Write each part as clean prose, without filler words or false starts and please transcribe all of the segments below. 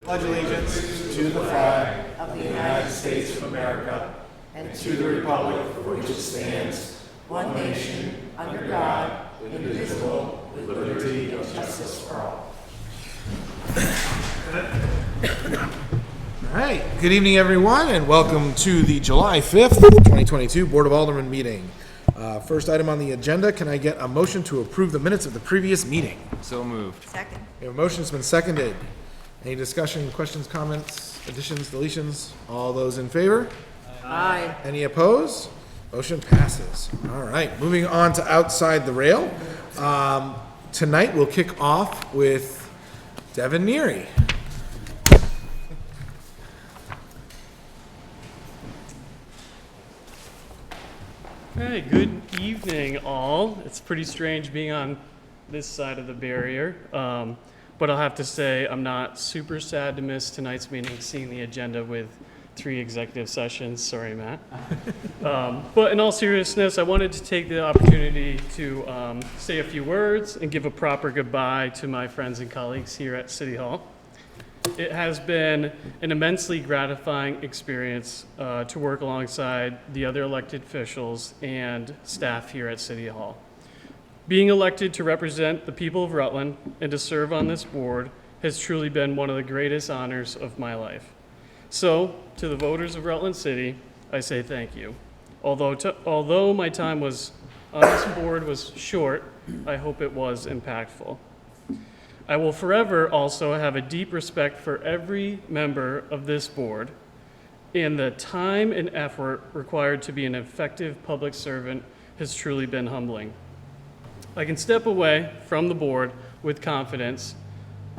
Pledge allegiance to the flag of the United States of America and to the republic for which it stands, one nation, under God, indivisible, with liberty and justice for all. All right. Good evening, everyone, and welcome to the July 5th, 2022 Board of Aldermen meeting. First item on the agenda, can I get a motion to approve the minutes of the previous meeting? So moved. Second. We have a motion that's been seconded. Any discussion, questions, comments, additions, deletions? All those in favor? Aye. Any opposed? Motion passes. All right, moving on to outside the rail. Tonight we'll kick off with Devin Neary. Hey, good evening, all. It's pretty strange being on this side of the barrier, but I'll have to say I'm not super sad to miss tonight's meeting, seeing the agenda with 3 executive sessions. Sorry, Matt. But in all seriousness, I wanted to take the opportunity to say a few words and give a proper goodbye to my friends and colleagues here at City Hall. It has been an immensely gratifying experience to work alongside the other elected officials and staff here at City Hall. Being elected to represent the people of Rutland and to serve on this board has truly been one of the greatest honors of my life. So, to the voters of Rutland City, I say thank you. Although my time was on this board was short, I hope it was impactful. I will forever also have a deep respect for every member of this board, and the time and effort required to be an effective public servant has truly been humbling. I can step away from the board with confidence,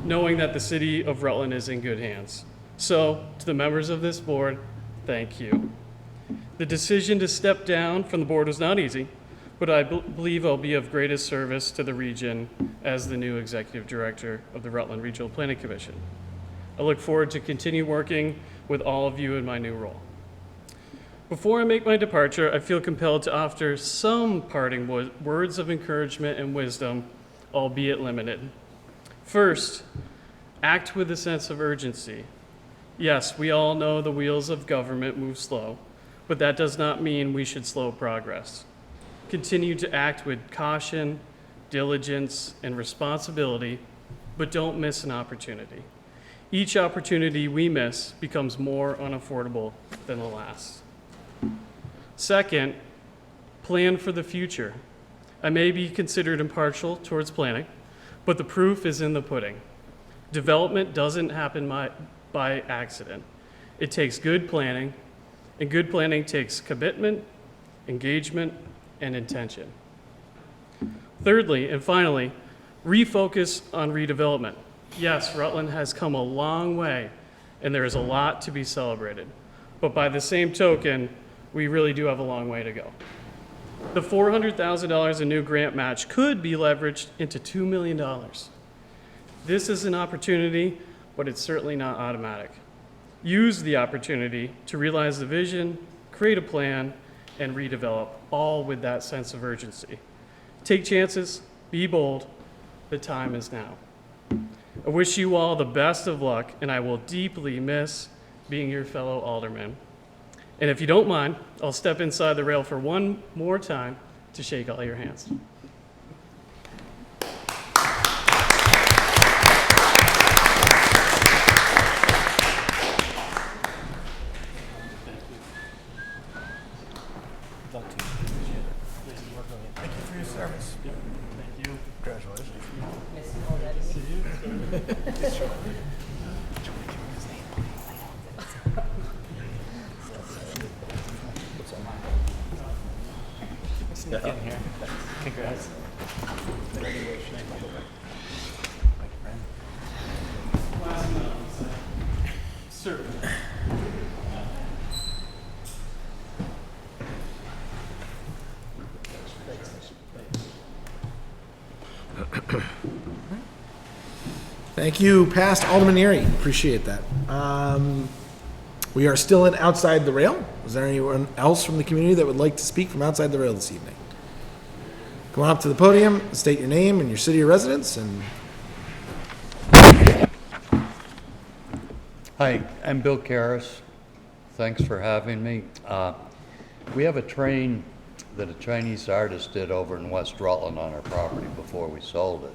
knowing that the city of Rutland is in good hands. So, to the members of this board, thank you. The decision to step down from the board was not easy, but I believe I'll be of greatest service to the region as the new executive director of the Rutland Regional Planning Commission. I look forward to continue working with all of you in my new role. Before I make my departure, I feel compelled to offer some parting words of encouragement and wisdom, albeit limited. First, act with a sense of urgency. Yes, we all know the wheels of government move slow, but that does not mean we should slow progress. Continue to act with caution, diligence, and responsibility, but don't miss an opportunity. Each opportunity we miss becomes more unaffordable than the last. Second, plan for the future. I may be considered impartial towards planning, but the proof is in the pudding. Development doesn't happen by accident. It takes good planning, and good planning takes commitment, engagement, and intention. Thirdly, and finally, refocus on redevelopment. Yes, Rutland has come a long way, and there is a lot to be celebrated. But by the same token, we really do have a long way to go. The $400,000 in new grant match could be leveraged into $2 million. This is an opportunity, but it's certainly not automatic. Use the opportunity to realize the vision, create a plan, and redevelop, all with that sense of urgency. Take chances, be bold, the time is now. I wish you all the best of luck, and I will deeply miss being your fellow alderman. And if you don't mind, I'll step inside the rail for one more time to shake all your hands. Thank you for your service. Thank you. Congratulations. Congrats. Certainly. Thank you, past Alderman Neary. Appreciate that. We are still in outside the rail. Is there anyone else from the community that would like to speak from outside the rail this evening? Come on up to the podium, state your name and your city of residence, and Hi, I'm Bill Karras. Thanks for having me. We have a train that a Chinese artist did over in West Rutland on our property before we sold it.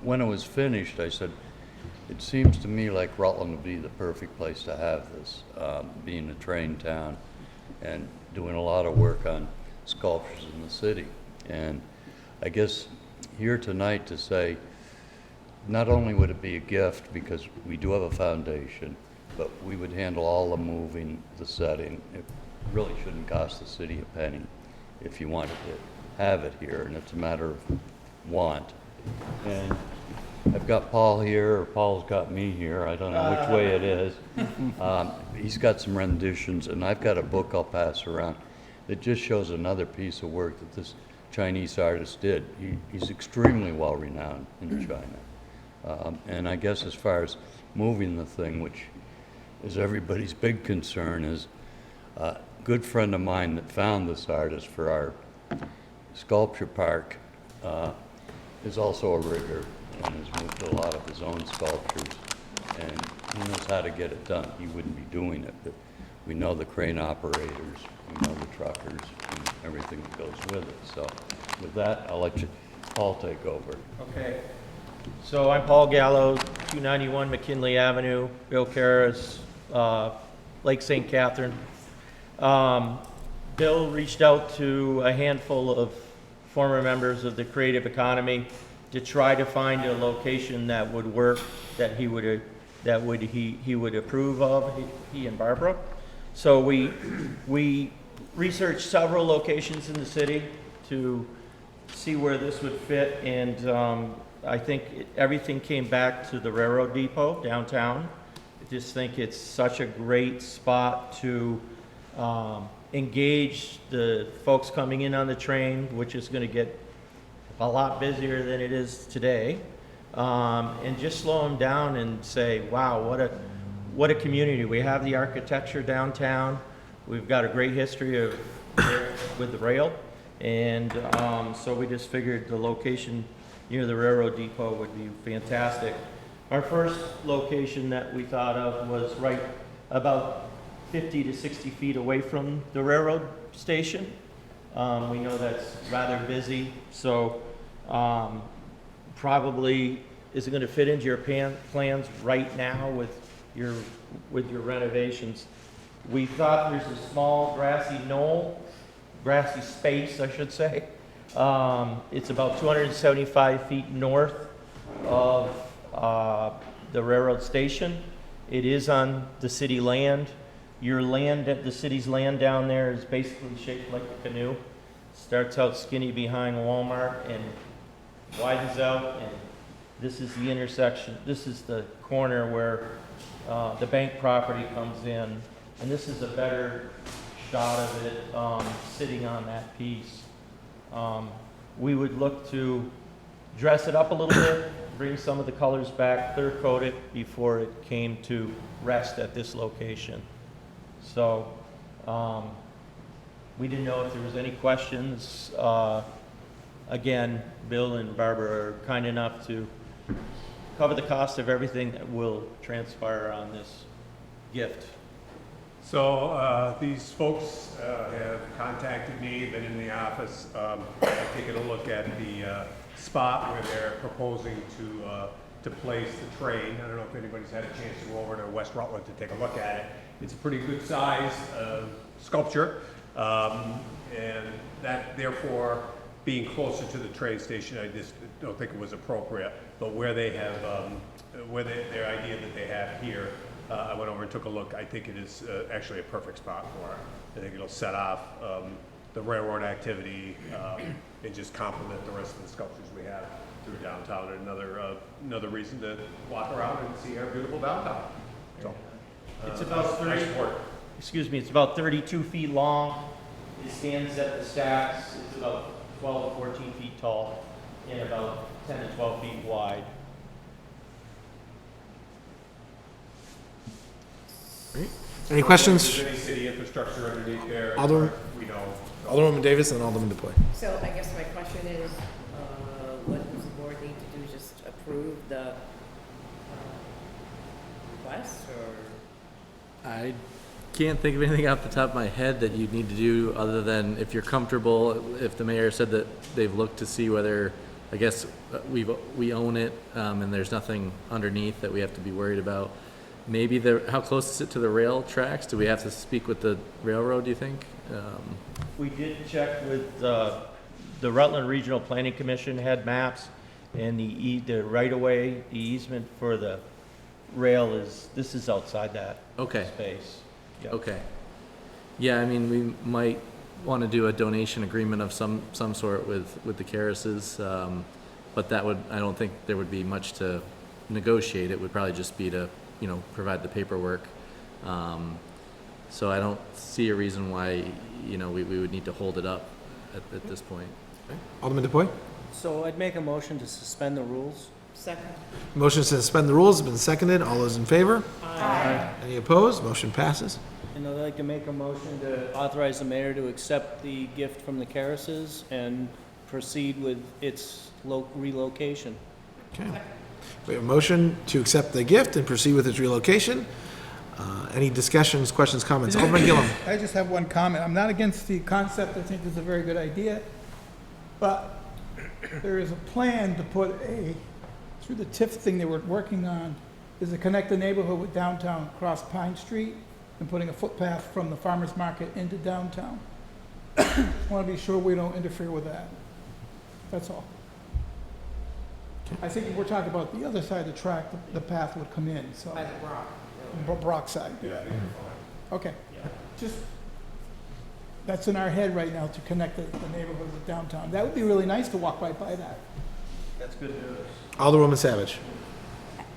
When it was finished, I said, it seems to me like Rutland would be the perfect place to have this, being a train town and doing a lot of work on sculptures in the city. And I guess here tonight to say, not only would it be a gift because we do have a foundation, but we would handle all the moving, the setting. It really shouldn't cost the city a penny if you wanted to have it here, and it's a matter of want. And I've got Paul here, or Paul's got me here, I don't know which way it is. He's got some renditions, and I've got a book I'll pass around that just shows another piece of work that this Chinese artist did. He's extremely well renowned in China. And I guess as far as moving the thing, which is everybody's big concern, is a good friend of mine that found this artist for our sculpture park is also a rigger and has moved a lot of his own sculptures, and he knows how to get it done. He wouldn't be doing it, but we know the crane operators, we know the truckers, and everything that goes with it. So with that, I'll let Paul take over. Okay. So I'm Paul Gallo, 291 McKinley Avenue, Bill Karras, Lake St. Catherine. Bill reached out to a handful of former members of the creative economy to try to find a location that would work, that he would approve of, he and Barbara. So we researched several locations in the city to see where this would fit, and I think everything came back to the railroad depot downtown. I just think it's such a great spot to engage the folks coming in on the train, which is going to get a lot busier than it is today, and just slow them down and say, wow, what a community. We have the architecture downtown. We've got a great history with the rail, and so we just figured the location near the railroad depot would be fantastic. Our first location that we thought of was right about 50 to 60 feet away from the railroad station. We know that's rather busy, so probably is it going to fit into your plans right now with your renovations? We thought there's a small grassy space, I should say. It's about 275 feet north of the railroad station. It is on the city land. Your land, the city's land down there, is basically shaped like a canoe. Starts out skinny behind Walmart and widens out, and this is the intersection. This is the corner where the bank property comes in, and this is a better shot of it sitting on that piece. We would look to dress it up a little bit, bring some of the colors back, clear coat it before it came to rest at this location. So we didn't know if there was any questions. Again, Bill and Barbara are kind enough to cover the cost of everything that will transpire on this gift. So these folks have contacted me, been in the office. I've taken a look at the spot where they're proposing to place the train. I don't know if anybody's had a chance to go over to West Rutland to take a look at it. It's a pretty good size sculpture, and that therefore, being closer to the train station, I just don't think it was appropriate. But where they have, their idea that they have here, I went over and took a look. I think it is actually a perfect spot for it. I think it'll set off the railroad activity and just complement the rest of the sculptures we have through downtown. And another reason to walk around and see our beautiful downtown. So, It's about nice 30, work. excuse me, it's about 32 feet long. It stands at the stacks. It's about 12 to 14 feet tall and about 10 to 12 feet wide. Great. Any questions? There's any city infrastructure underneath there? Alderman? We know. Alderman Davis and Alderman DePoy. So I guess my question is, what does the board need to do, just approve the request, or? I can't think of anything off the top of my head that you'd need to do, other than if you're comfortable, if the mayor said that they've looked to see whether, I guess, we own it, and there's nothing underneath that we have to be worried about. Maybe how close is it to the rail tracks? Do we have to speak with the railroad, do you think? We did check with the Rutland Regional Planning Commission had maps, and the right-of-way, the easement for the rail this is outside that Okay. space. Yep. Okay. Yeah, I mean, we might want to do a donation agreement of some sort with the Karrases, but I don't think there would be much to negotiate. It would probably just be to, provide the paperwork. So I don't see a reason why, we would need to hold it up at this point. Alderman DePoy? So I'd make a motion to suspend the rules. Second. Motion to suspend the rules has been seconded. All those in favor? Aye. Any opposed? Motion passes. And I'd like to make a motion to authorize the mayor to accept the gift from the Karrases and proceed with its relocation. Okay. We have a motion to accept the gift and proceed with its relocation. Any discussions, questions, comments? Alderman Gillum? I just have one comment. I'm not against the concept. I think it's a very good idea. But there is a plan to put through the TIF thing they were working on, is to connect the neighborhood with downtown across Pine Street and putting a footpath from the farmer's market into downtown. Want to be sure we don't interfere with that. That's all. I think we're talking about the other side of the track, the path would come in, so. By the Brock. Brock side. Okay. Just, that's in our head right now, to connect the neighborhood with downtown. That would be really nice to walk right by that. That's good news. Alderwoman Savage.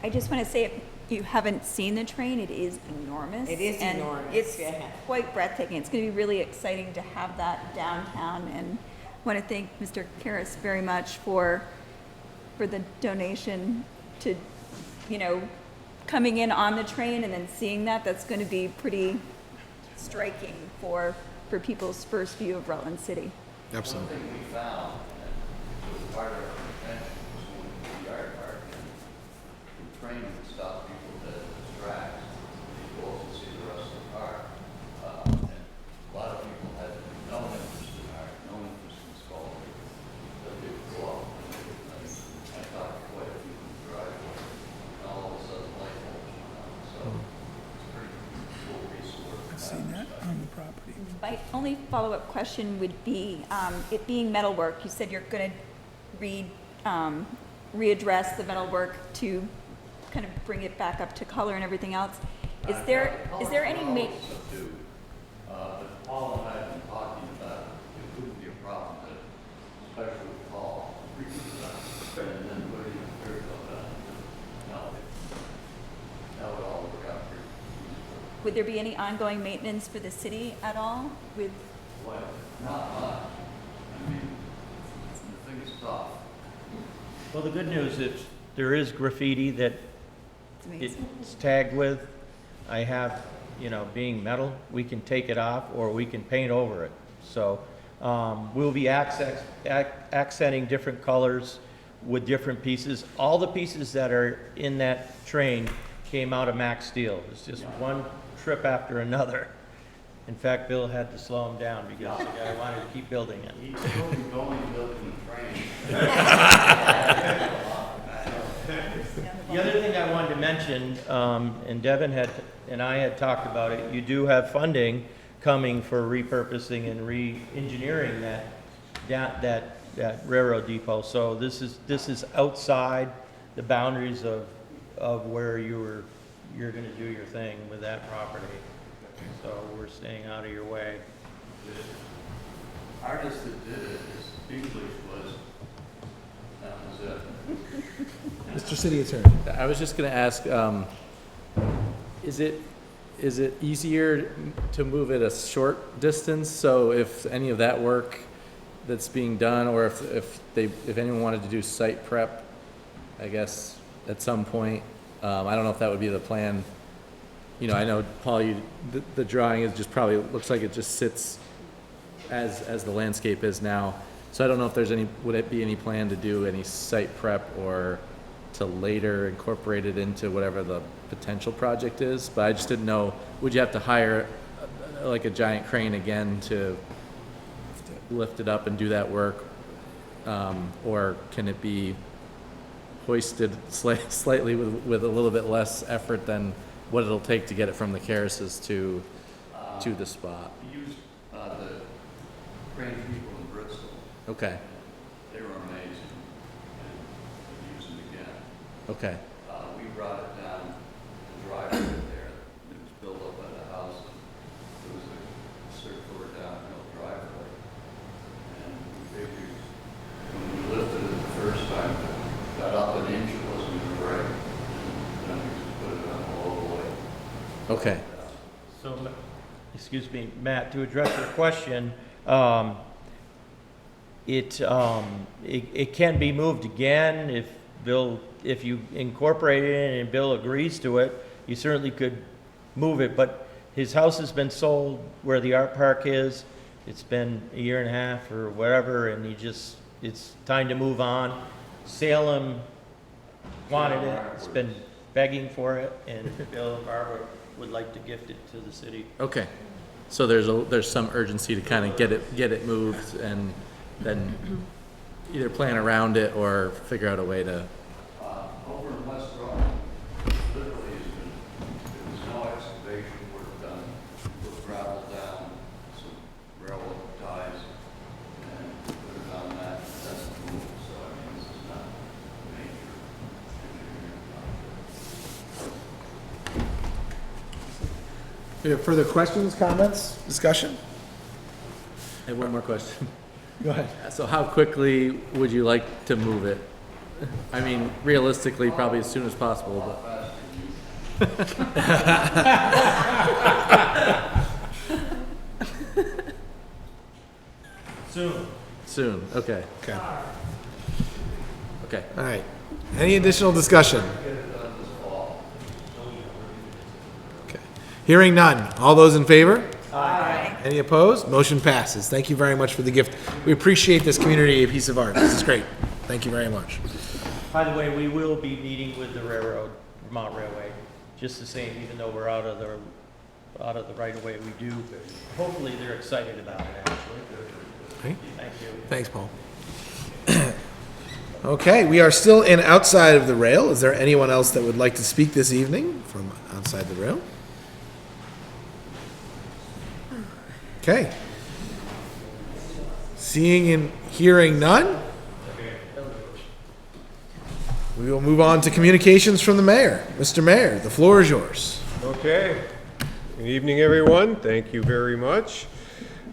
I just want to say, if you haven't seen the train, it is enormous. It is and enormous, It's yeah. quite breathtaking. It's going to be really exciting to have that downtown, and I want to thank Mr. Karras very much for the donation to, coming in on the train and then seeing that. That's going to be pretty striking for people's first view of Rutland City. Absolutely. One thing we found, and it was part of our intention, was when the yard park, and the train would stop people dead at the tracks, they go up and see the rest of the park. And a lot of people had no interest in art, no interest in sculpture, but they would go up. And I talked to quite a few in the driveway, and all of a sudden light bulbs went on, so it's a pretty cool piece of work. I've seen that on the property. My only follow-up question would be, it being metalwork, you said you're going to readdress the metalwork to kind of bring it back up to color and everything else. Is there any But Paul and I have been talking about it wouldn't be a problem to, especially with Paul, and then putting the dirt on that. No, that would all work out pretty easy. Would there be any ongoing maintenance for the city at all with? Well, not much. I mean, the thing is tough. Well, the good news is there is graffiti that It's amazing. it's tagged with. I have, being metal, we can take it off or we can paint over it. So we'll be accenting different colors with different pieces. All the pieces that are in that train came out of Max Steel. It's just one trip after another. In fact, Bill had to slow him down because the guy wanted to keep building it. He's going building the train. The other thing I wanted to mention, and Devin and I had talked about it, you do have funding coming for repurposing and re-engineering that railroad depot. So this is outside the boundaries of where you're gonna do your thing with that property. So we're staying out of your way. The artist that did it, his English was, that was it. Mr. City Attorney. I was just going to ask, is it easier to move it a short distance? So if any of that work that's being done, or if anyone wanted to do site prep, I guess at some point, I don't know if that would be the plan. I know, Paul, the drawing is just probably looks like it just sits as the landscape is now. So I don't know if there's would it be any plan to do any site prep or to later incorporate it into whatever the potential project is, but I just didn't know, would you have to hire like a giant crane again to lift it up and do that work? Or can it be hoisted slightly with a little bit less effort than what it'll take to get it from the Caris's to the spot? We used the crane people in Bristol. Okay, They were amazing. And we used them again. okay, We brought it down the driveway there. It was built up at a house. It was a circular downhill driveway. And we figured when we lifted it the first time, it got up an inch, it wasn't going to break. And then we just put it on a low blade. okay. So, excuse me, Matt, to address your question, it can be moved again if you incorporate it and Bill agrees to it, you certainly could move it, but his house has been sold where the art park is. It's been a year and a half or whatever, and it's time to move on. Salem wanted it, it's been begging for it, and Bill and Barbara would like to gift it to the city. Okay, so there's some urgency to kind of get it moved and then either plan around it or figure out a way to. Over in West Rutland, literally, there was no excavation work done. Put gravel down, some railroad ties, and put it on that. That's the move. So I mean, this is not a major engineering project. Do you have further questions, comments, discussion? I have one more question. Go ahead. So how quickly would you like to move it? I mean, realistically, probably as soon as possible, but. Soon, okay. Okay. Okay. All right. Any additional discussion? Okay. Hearing none. All those in favor? Aye. Any opposed? Motion passes. Thank you very much for the gift. We appreciate this community a piece of art. This is great. Thank you very much. By the way, we will be meeting with the railroad, Vermont Railway, just the same, even though we're out of the right of way, we do. Hopefully, they're excited about it, actually. Okay. Thank you. Thanks, Paul. Okay, we are still in outside of the rail. Is there anyone else that would like to speak this evening from outside the rail? Okay. Seeing and hearing none, we will move on to communications from the mayor. Mr. Mayor, the floor is yours. Okay. Good evening, everyone. Thank you very much.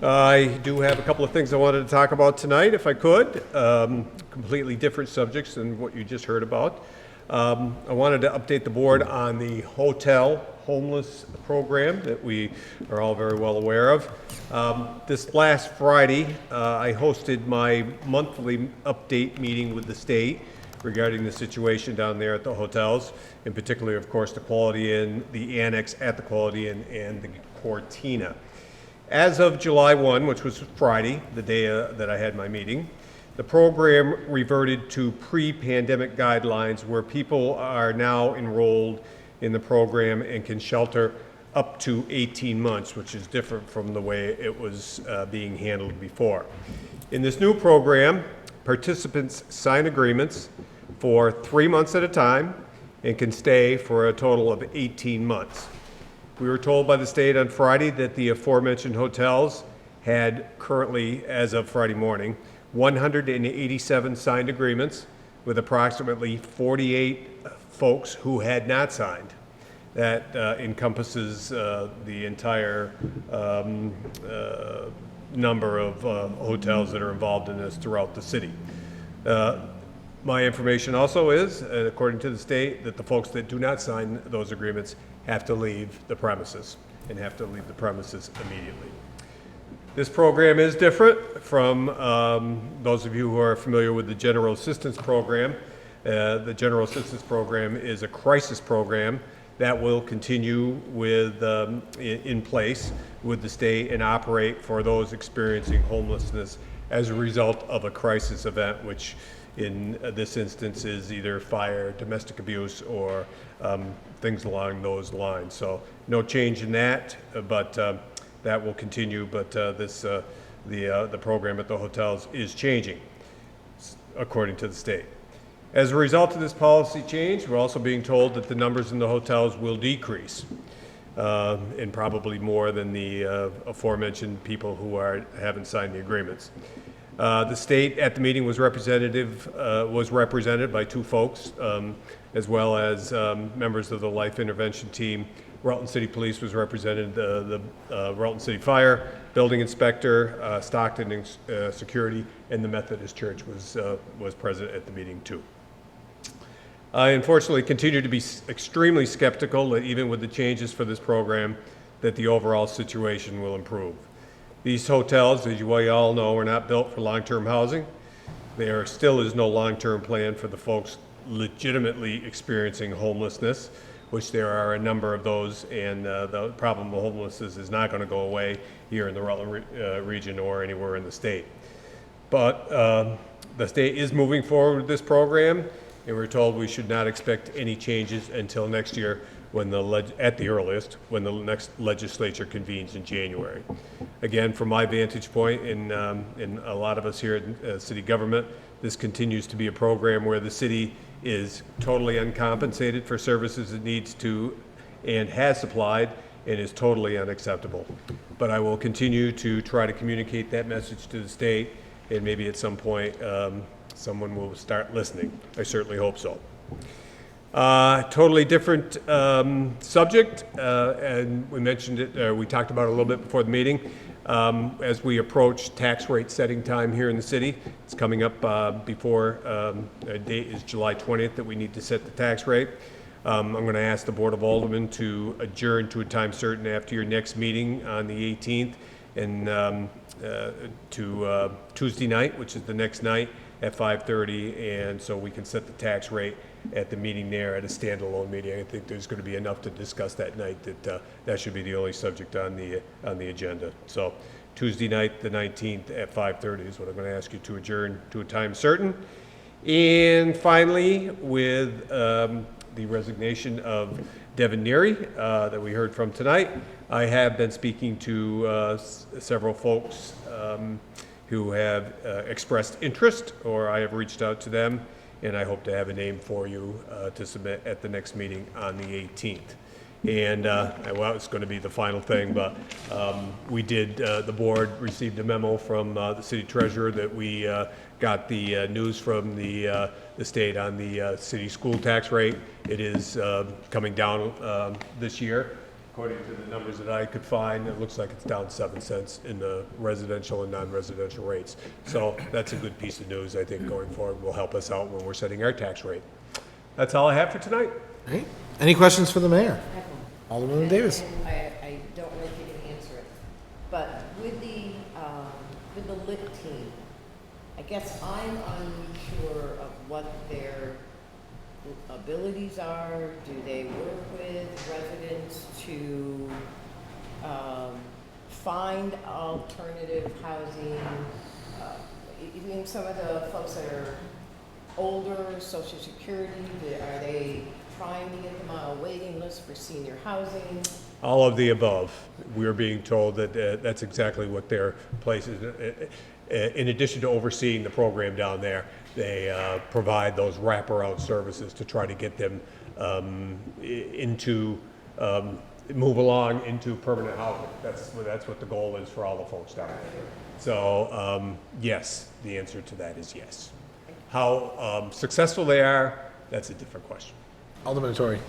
I do have a couple of things I wanted to talk about tonight, if I could. Completely different subjects than what you just heard about. I wanted to update the board on the hotel homeless program that we are all very well aware of. This last Friday, I hosted my monthly update meeting with the state regarding the situation down there at the hotels, in particular, of course, the Quality Inn, the annex at the Quality Inn, and the Cortina. As of July 1, which was Friday, the day that I had my meeting, the program reverted to pre-pandemic guidelines where people are now enrolled in the program and can shelter up to 18 months, which is different from the way it was being handled before. In this new program, participants sign agreements for 3 months at a time and can stay for a total of 18 months. We were told by the state on Friday that the aforementioned hotels had currently, as of Friday morning, 187 signed agreements with approximately 48 folks who had not signed. That encompasses the entire number of hotels that are involved in this throughout the city. My information also is, according to the state, that the folks that do not sign those agreements have to leave the premises and have to leave the premises immediately. This program is different from those of you who are familiar with the General Assistance Program. The General Assistance Program is a crisis program that will continue with in place with the state and operate for those experiencing homelessness as a result of a crisis event, which in this instance is either fire, domestic abuse, or things along those lines. So no change in that, but that will continue. But the program at the hotels is changing, according to the state. As a result of this policy change, we're also being told that the numbers in the hotels will decrease, and probably more than the aforementioned people who haven't signed the agreements. The state at the meeting was represented by two folks, as well as members of the life intervention team. Rutland City Police was represented, the Rutland City Fire, Building Inspector, Stockton Security, and the Methodist Church was present at the meeting too. I unfortunately continue to be extremely skeptical that even with the changes for this program, that the overall situation will improve. These hotels, as you all know, are not built for long-term housing. There still is no long-term plan for the folks legitimately experiencing homelessness, which there are a number of those, and the problem of homelessness is not going to go away here in the Rutland region or anywhere in the state. But the state is moving forward with this program, and we're told we should not expect any changes until next year, at the earliest, when the next legislature convenes in January. Again, from my vantage point, and a lot of us here in city government, this continues to be a program where the city is totally uncompensated for services it needs to and has supplied, and is totally unacceptable. But I will continue to try to communicate that message to the state, and maybe at some point someone will start listening. I certainly hope so. Totally different subject, and we mentioned it, we talked about it a little bit before the meeting. As we approach tax rate setting time here in the city, it's coming up before a date is July 20th that we need to set the tax rate. I'm going to ask the Board of Aldermen to adjourn to a time certain after your next meeting on the 18th, and to Tuesday night, which is the next night, at 5:30, and so we can set the tax rate at the meeting there at a standalone meeting. I think there's going to be enough to discuss that night that that should be the only subject on the agenda. So Tuesday night, the 19th at 5:30 is what I'm going to ask you to adjourn to a time certain. And finally, with the resignation of Devin Neary that we heard from tonight, I have been speaking to several folks who have expressed interest, or I have reached out to them, and I hope to have a name for you to submit at the next meeting on the 18th. And well, it's going to be the final thing, but we did, the board received a memo from the city treasurer that we got the news from the state on the city school tax rate. It is coming down this year. According to the numbers that I could find, it looks like it's down 7 cents in the residential and non-residential rates. So that's a good piece of news, I think, going forward will help us out when we're setting our tax rate. That's all I have for tonight. Great. Any questions for the mayor? Alderman Davis. And I don't know if you can answer it, but with the lit team, I guess I'm unsure of what their abilities are. Do they work with residents to find alternative housing? Even some of the folks that are older, Social Security, are they trying to get them on a waiting list for senior housing? All of the above. We're being told that that's exactly what their place is. In addition to overseeing the program down there, they provide those wraparound services to try to get them move along into permanent housing. That's what the goal is for all the folks down there. So yes, the answer to that is yes. How successful they are, that's a different question. Alderman Torrey.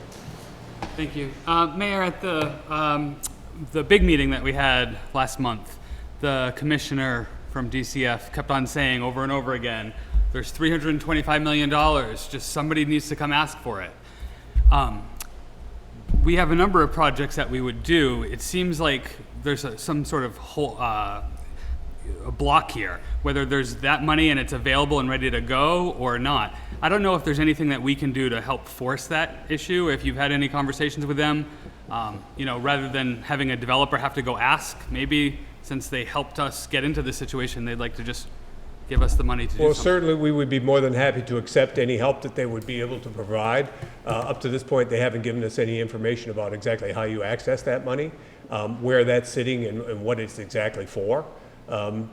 Thank you. Mayor, at the big meeting that we had last month, the commissioner from DCF kept on saying over and over again, there's $325 million, just somebody needs to come ask for it. We have a number of projects that we would do. It seems like there's some sort of a block here, whether there's that money and it's available and ready to go or not. I don't know if there's anything that we can do to help force that issue. If you've had any conversations with them, rather than having a developer have to go ask, maybe since they helped us get into this situation, they'd like to just give us the money to do Well, something. certainly, we would be more than happy to accept any help that they would be able to provide. Up to this point, they haven't given us any information about exactly how you access that money, where that's sitting and what it's exactly for.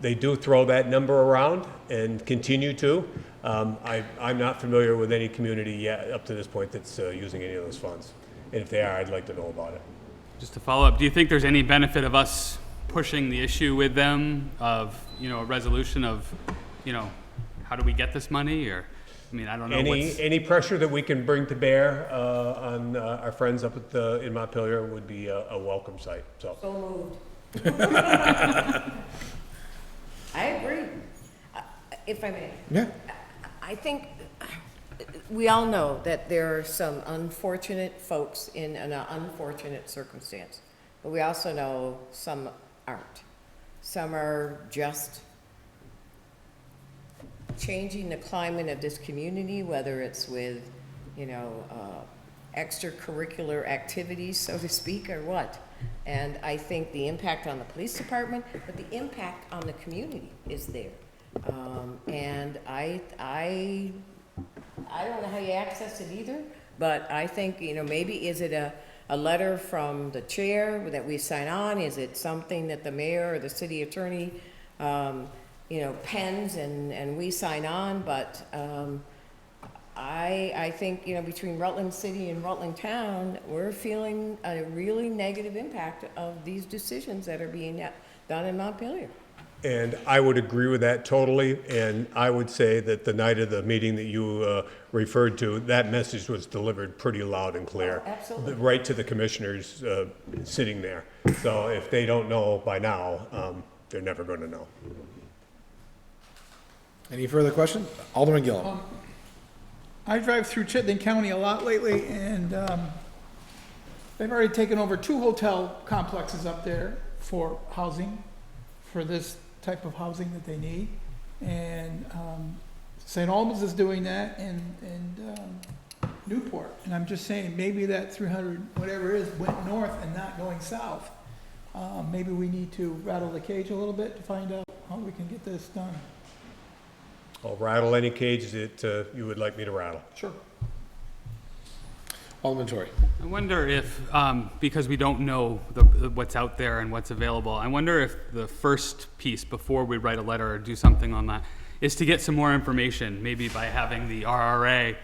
They do throw that number around and continue to. I'm not familiar with any community yet up to this point that's using any of those funds. And if they are, I'd like to know about it. Just to follow up, do you think there's any benefit of us pushing the issue with them of, a resolution of, how do we get this money? Or, I don't know Any pressure that we can bring to bear on our friends up in Montpelier would be a welcome sight. So So moved. I agree. If I may. Yeah. I think we all know that there are some unfortunate folks in an unfortunate circumstance, but we also know some aren't. Some are just changing the climate of this community, whether it's with, extracurricular activities, so to speak, or what. And I think the impact on the police department, but the impact on the community is there. And I don't know how you access it either, but I think, maybe is it a letter from the chair that we sign on? Is it something that the mayor or the city attorney, pens and we sign on? But I think, between Rutland City and Rutland Town, we're feeling a really negative impact of these decisions that are being done in Montpelier. And I would agree with that totally, and I would say that the night of the meeting that you referred to, that message was delivered pretty loud and clear. Oh, absolutely. Right to the commissioners sitting there. So if they don't know by now, they're never going to know. Any further questions? Alderman Gillum. I drive through Chittenden County a lot lately, and they've already taken over 2 hotel complexes up there for housing, for this type of housing that they need. And St. Albans is doing that, and Newport. And I'm just saying, maybe that 300, whatever it is, went north and not going south. Maybe we need to rattle the cage a little bit to find out how we can get this done. I'll rattle any cage that you would like me to rattle. Sure. Alderman Torrey. I wonder if, because we don't know what's out there and what's available, I wonder if the first piece before we write a letter or do something on that is to get some more information, maybe by having the RRA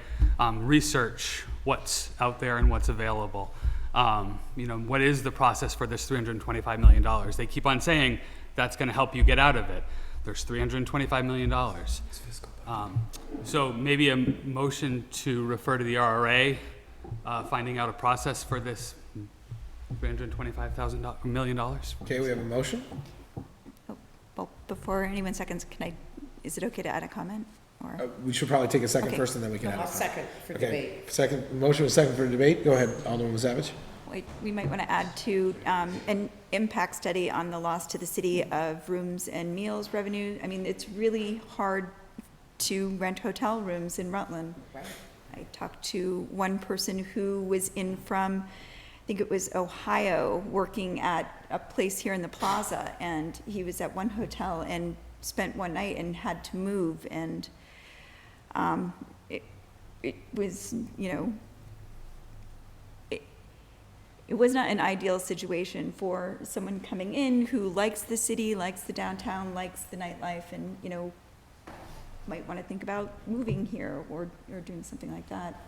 research what's out there and what's available. What is the process for this $325 million? They keep on saying that's going to help you get out of it. There's $325 million. So maybe a motion to refer to the RRA, finding out a process for this $325 million. Okay, we have a motion. Oh, well, before anyone seconds, is it okay to add a comment? Or We should probably take a second Okay. first, and then we can I'll add it. second for Okay, debate. second, motion was second for debate. Go ahead, Alderman Savage. we might want to add to an impact study on the loss to the city of rooms and meals revenue. It's really hard to rent hotel rooms in Rutland. Right. I talked to one person who was in from, I think it was Ohio, working at a place here in the plaza, and he was at one hotel and spent one night and had to move, and it was, it was not an ideal situation for someone coming in who likes the city, likes the downtown, likes the nightlife, and, might want to think about moving here or doing something like that.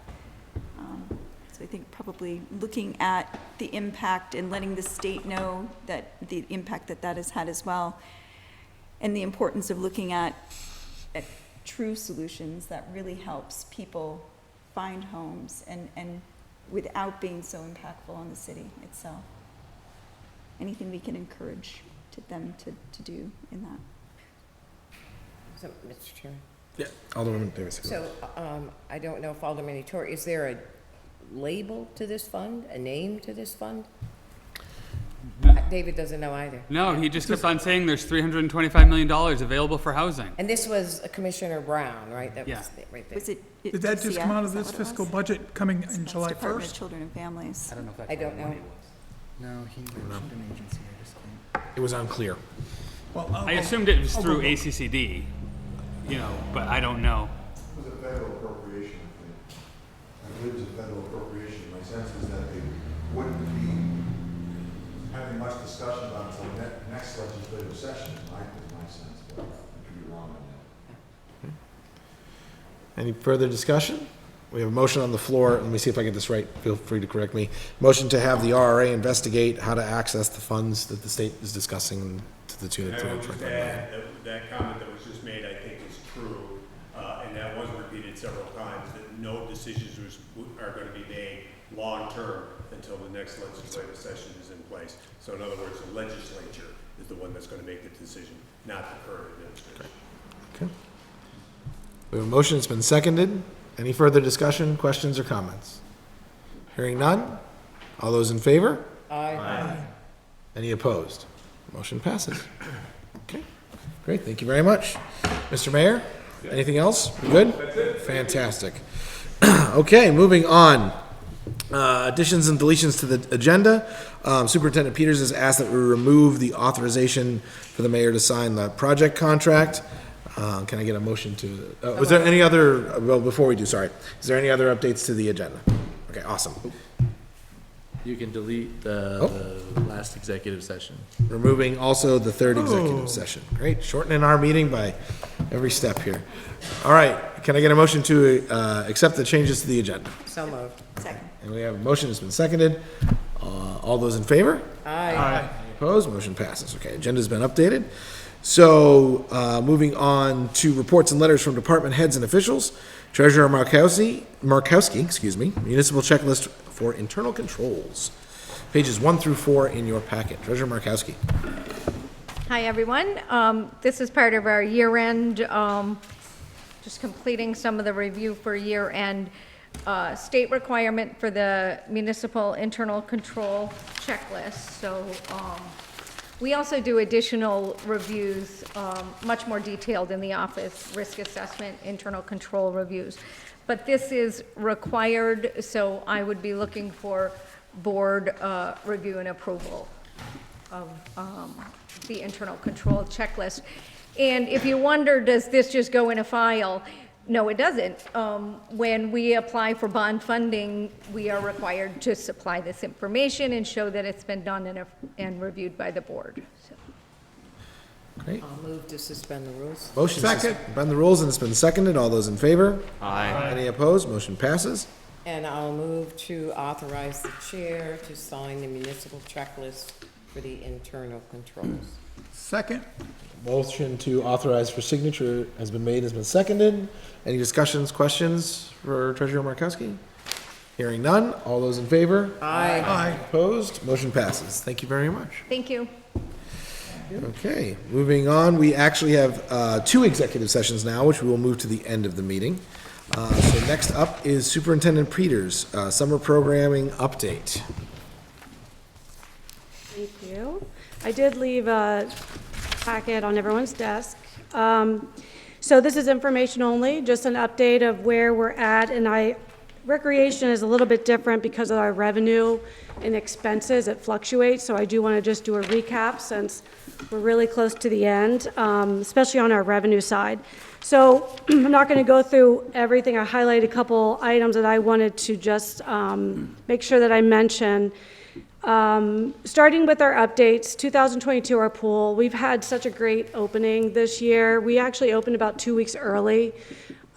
So I think probably looking at the impact and letting the state know that the impact that has had as well, and the importance of looking at true solutions that really helps people find homes and without being so impactful on the city itself. Anything we can encourage them to do in that. So, Mr. Chairman. Yeah, Alderman Davis. So, I don't know if Alderman Torrey, is there a label to this fund, a name to this fund? David doesn't know either. No, he just kept on saying there's $325 million available for housing. And this was Commissioner Brown, right? That Yeah. was right there. Was it? Did that just come out of DCF? Is this that what it fiscal was? budget coming in Mass July Department of 1st? Children and Families. don't know if that's I don't know. No, he mentioned an agency, I just can't. It was unclear. Well, I assumed it was through ACCD. but I don't know. It was a federal appropriation, I think. I believe it was a federal appropriation. My sense is that they wouldn't be having much discussion about it until next legislative session, is my sense, but I could be wrong on that. Any further discussion? We have a motion on the floor. Let me see if I get this right. Feel free to correct me. Motion to have the RRA investigate how to access the funds that the state is discussing to the tune of And I will just $225 million. add that comment that was just made, I think, is true, and that was repeated several times, that no decisions are going to be made long-term until the next legislative session is in place. So in other words, the legislature is the one that's going to make the decision, not the current administration. Okay. We have a motion. It's been seconded. Any further discussion, questions, or comments? Hearing none. All those in favor? Aye. Any opposed? Motion passes. Okay, great, thank you very much. Mr. Mayor, anything else? We good? That's it. Fantastic. Okay, moving on. Additions and deletions to the agenda. Superintendent Peters has asked that we remove the authorization for the mayor to sign the project contract. Can I get a motion to, was there any other, well, before we do, sorry, is there any other updates to the agenda? Okay, awesome. You can delete the last executive session. Removing also the third executive session. Great, shortening our meeting by every step here. All right, can I get a motion to accept the changes to the agenda? So moved. Second. And we have a motion that's been seconded. All those in favor? Aye. Any opposed? Motion passes. Okay, agenda's been updated. So, moving on to reports and letters from department heads and officials. Treasurer Markowski, municipal checklist for internal controls. Pages 1 through 4 in your packet. Treasurer Markowski. Hi, everyone. This is part of our year-end, just completing some of the review for year-end. State requirement for the municipal internal control checklist. So, we also do additional reviews, much more detailed in the office, risk assessment, internal control reviews. But this is required, so I would be looking for board review and approval of the internal control checklist. And if you wonder, does this just go in a file? No, it doesn't. When we apply for bond funding, we are required to supply this information and show that it's been done and reviewed by the board. So. Great. I'll move to suspend the rules. Motion to suspend the rules, and it's been seconded. All those in favor? Aye. Any opposed? Motion passes. And I'll move to authorize the chair to sign the municipal checklist for the internal controls. Second? Motion to authorize for signature has been made, has been seconded. Any discussions, questions for Treasurer Markowski? Hearing none. All those in favor? Aye. Aye. Opposed? Motion passes. Thank you very much. Thank you. Okay, moving on. We actually have 2 executive sessions now, which we will move to the end of the meeting. So next up is Superintendent Peters, summer programming update. Thank you. I did leave a packet on everyone's desk. So this is information only, just an update of where we're at, and recreation is a little bit different because of our revenue and expenses. It fluctuates, so I do want to just do a recap since we're really close to the end, especially on our revenue side. So I'm not going to go through everything. I highlighted a couple items that I wanted to just make sure that I mention. Starting with our updates, 2022, our pool, we've had such a great opening this year. We actually opened about 2 weeks early.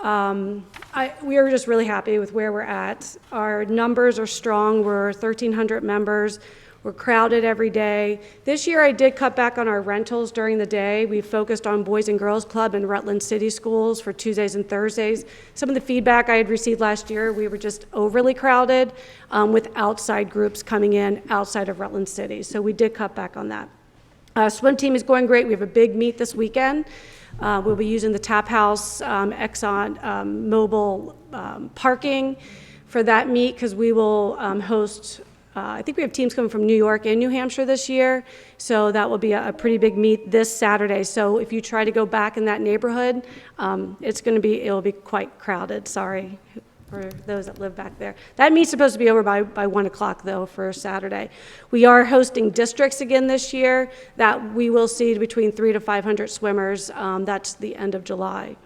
We are just really happy with where we're at. Our numbers are strong. We're 1,300 members. We're crowded every day. This year I did cut back on our rentals during the day. We focused on Boys and Girls Club and Rutland City Schools for Tuesdays and Thursdays. Some of the feedback I had received last year, we were just overly crowded with outside groups coming in outside of Rutland City. So we did cut back on that. Swim team is going great. We have a big meet this weekend. We'll be using the Tap House Exxon Mobil parking for that meet because we will host I think we have teams coming from New York and New Hampshire this year, so that will be a pretty big meet this Saturday. So if you try to go back in that neighborhood, it'll be quite crowded. Sorry for those that live back there. That meet's supposed to be over by 1 o'clock though for Saturday. We are hosting districts again this year that we will see between 300 to 500 swimmers. That's the end of July.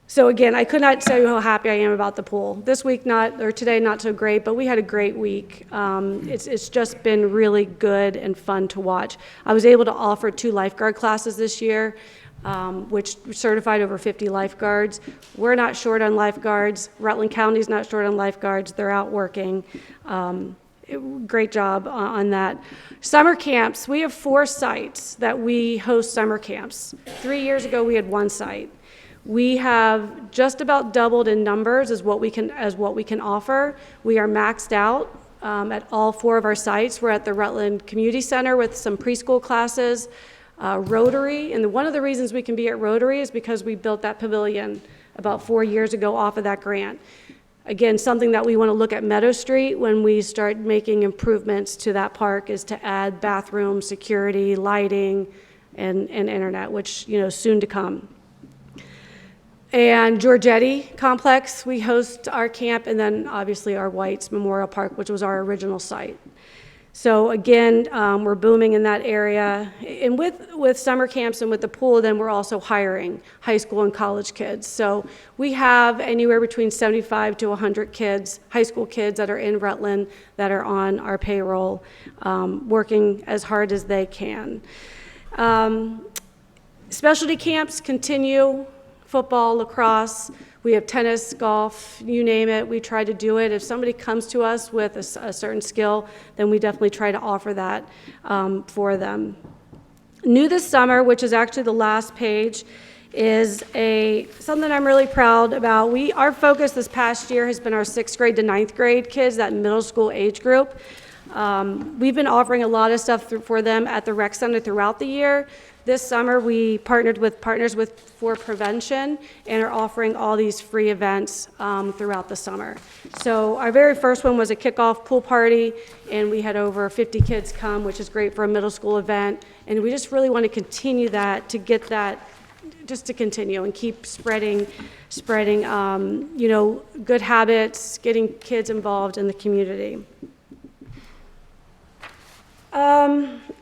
So again, I could not tell you how happy I am about the pool. This week today not so great, but we had a great week. It's just been really good and fun to watch. I was able to offer 2 lifeguard classes this year, which certified over 50 lifeguards. We're not short on lifeguards. Rutland County's not short on lifeguards. They're out working. Great job on that. Summer camps, we have 4 sites that we host summer camps. 3 years ago, we had 1 site. We have just about doubled in numbers as what we can offer. We are maxed out at all 4 of our sites. We're at the Rutland Community Center with some preschool classes, Rotary, and one of the reasons we can be at Rotary is because we built that pavilion about 4 years ago off of that grant. Again, something that we want to look at Meadow Street when we start making improvements to that park is to add bathrooms, security, lighting, and internet, which, soon to come. And Giorgetti Complex, we host our camp, and then obviously our Whites Memorial Park, which was our original site. So again, we're booming in that area. And with summer camps and with the pool, then we're also hiring high school and college kids. So we have anywhere between 75 to 100 kids, high school kids that are in Rutland that are on our payroll, working as hard as they can. Specialty camps continue. Football, lacrosse, we have tennis, golf, you name it, we try to do it. If somebody comes to us with a certain skill, then we definitely try to offer that for them. New this summer, which is actually the last page, is something I'm really proud about. Our focus this past year has been our 6th grade to 9th grade kids, that middle school age group. We've been offering a lot of stuff for them at the rec center throughout the year. This summer, we partners with For Prevention and are offering all these free events throughout the summer. So our very first one was a kickoff pool party, and we had over 50 kids come, which is great for a middle school event. And we just really want to continue that to get that, just to continue and keep spreading, good habits, getting kids involved in the community.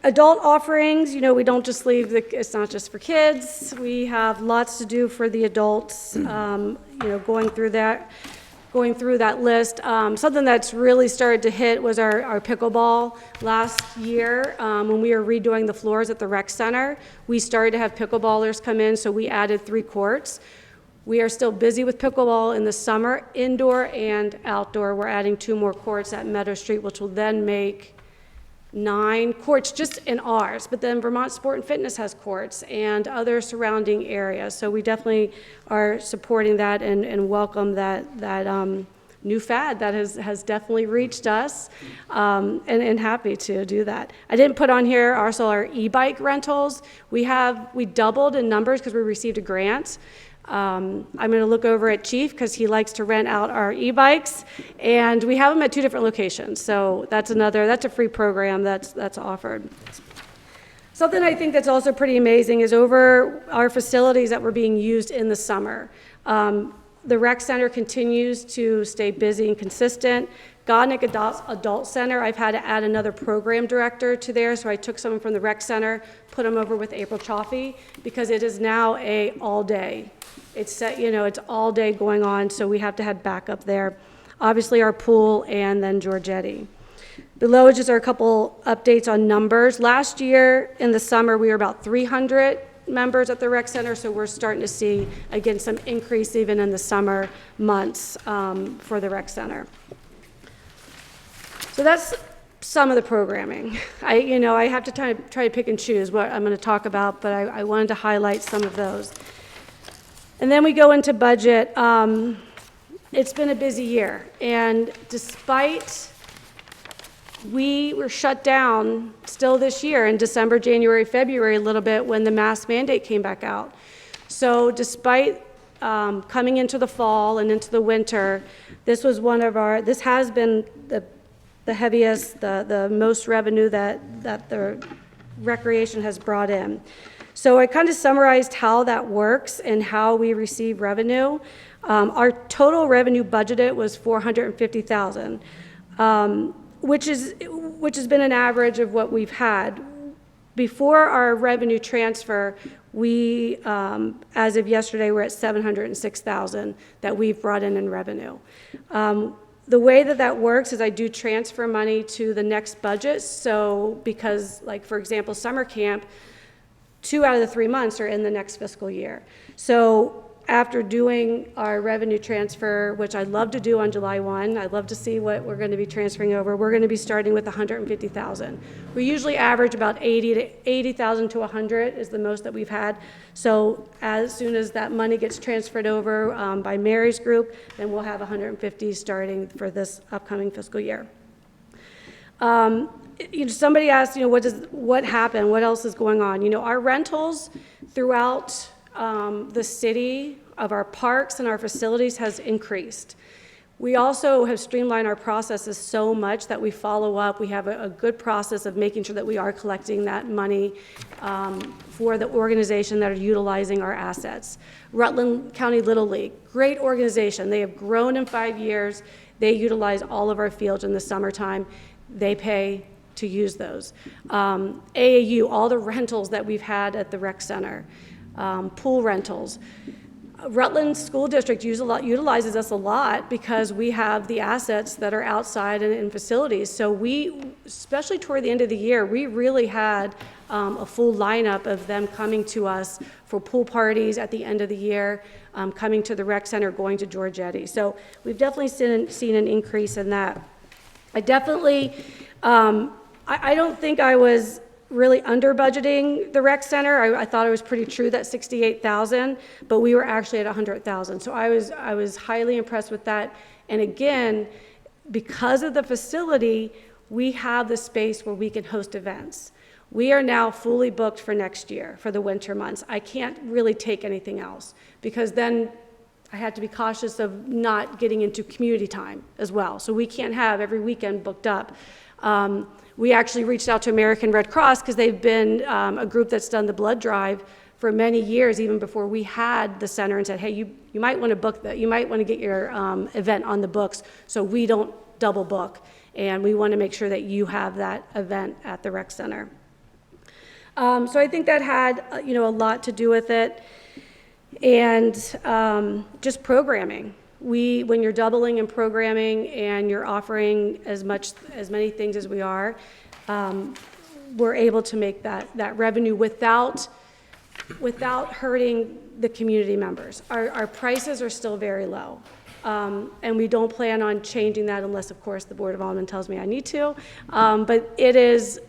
Adult offerings, we don't just leave it's not just for kids. We have lots to do for the adults, going through that list. Something that's really started to hit was our pickleball last year. When we were redoing the floors at the rec center, we started to have pickleballers come in, so we added 3 courts. We are still busy with pickleball in the summer, indoor and outdoor. We're adding 2 more courts at Meadow Street, which will then make 9 courts just in ours, but then Vermont Sport and Fitness has courts and other surrounding areas. So we definitely are supporting that and welcome that new fad that has definitely reached us, and happy to do that. I didn't put on here also our e-bike rentals. We doubled in numbers because we received a grant. I'm going to look over at Chief because he likes to rent out our e-bikes, and we have them at 2 different locations. So that's a free program that's offered. Something I think that's also pretty amazing is over our facilities that were being used in the summer. The rec center continues to stay busy and consistent. Godnick Adult Center, I've had to add another program director to there, so I took someone from the rec center, put them over with April Chaffee, because it is now all day. It's all day going on, so we have to have backup there. Obviously our pool and then Giorgetti. Below just are a couple updates on numbers. Last year in the summer, we were about 300 members at the rec center, so we're starting to see, again, some increase even in the summer months for the rec center. So that's some of the programming. I have to try to pick and choose what I'm going to talk about, but I wanted to highlight some of those. And then we go into budget. It's been a busy year, and despite we were shut down still this year in December, January, February a little bit when the mask mandate came back out. So despite coming into the fall and into the winter, this has been the heaviest, the most revenue that the recreation has brought in. So I kind of summarized how that works and how we receive revenue. Our total revenue budgeted was $450,000, which has been an average of what we've had. Before our revenue transfer, We, as of yesterday, we're at $706,000 that we've brought in revenue. The way that that works is I do transfer money to the next budget. So because, like, for example, summer camp, 2 out of the 3 months are in the next fiscal year. So after doing our revenue transfer, which I'd love to do on July 1, I'd love to see what we're going to be transferring over. We're going to be starting with $150,000. We usually average about $80,000 to $100,000 is the most that we've had. So as soon as that money gets transferred over by Mary's group, then we'll have $150,000 starting for this upcoming fiscal year. Somebody asked, what happened? What else is going on? Our rentals throughout the city of our parks and our facilities has increased. We also have streamlined our processes so much that we follow up. We have a good process of making sure that we are collecting that money for the organization that are utilizing our assets. Rutland County Little League, great organization. They have grown in 5 years. They utilize all of our fields in the summertime. They pay to use those. AAU, all the rentals that we've had at the rec center. Pool rentals. Rutland School District utilizes us a lot because we have the assets that are outside and in facilities. So we, especially toward the end of the year, we really had a full lineup of them coming to us for pool parties at the end of the year, coming to the rec center, going to Giorgetti. So we've definitely seen an increase in that. I definitely, I don't think I was really under budgeting the rec center. I thought it was pretty true, that 68,000, but we were actually at 100,000. So I was highly impressed with that. And again, because of the facility, we have the space where we can host events. We are now fully booked for next year, for the winter months. I can't really take anything else because then I had to be cautious of not getting into community time as well. So we can't have every weekend booked up. We actually reached out to American Red Cross because they've been a group that's done the blood drive for many years, even before we had the center, and said, hey, you might want to book that. You might want to get your event on the books so we don't double book. And we want to make sure that you have that event at the rec center. So I think that had a lot to do with it. And just programming. When you're doubling in programming and you're offering as many things as we are, we're able to make that revenue without hurting the community members. Our prices are still very low. And we don't plan on changing that unless, of course, the Board of Aldermen tells me I need to. But it is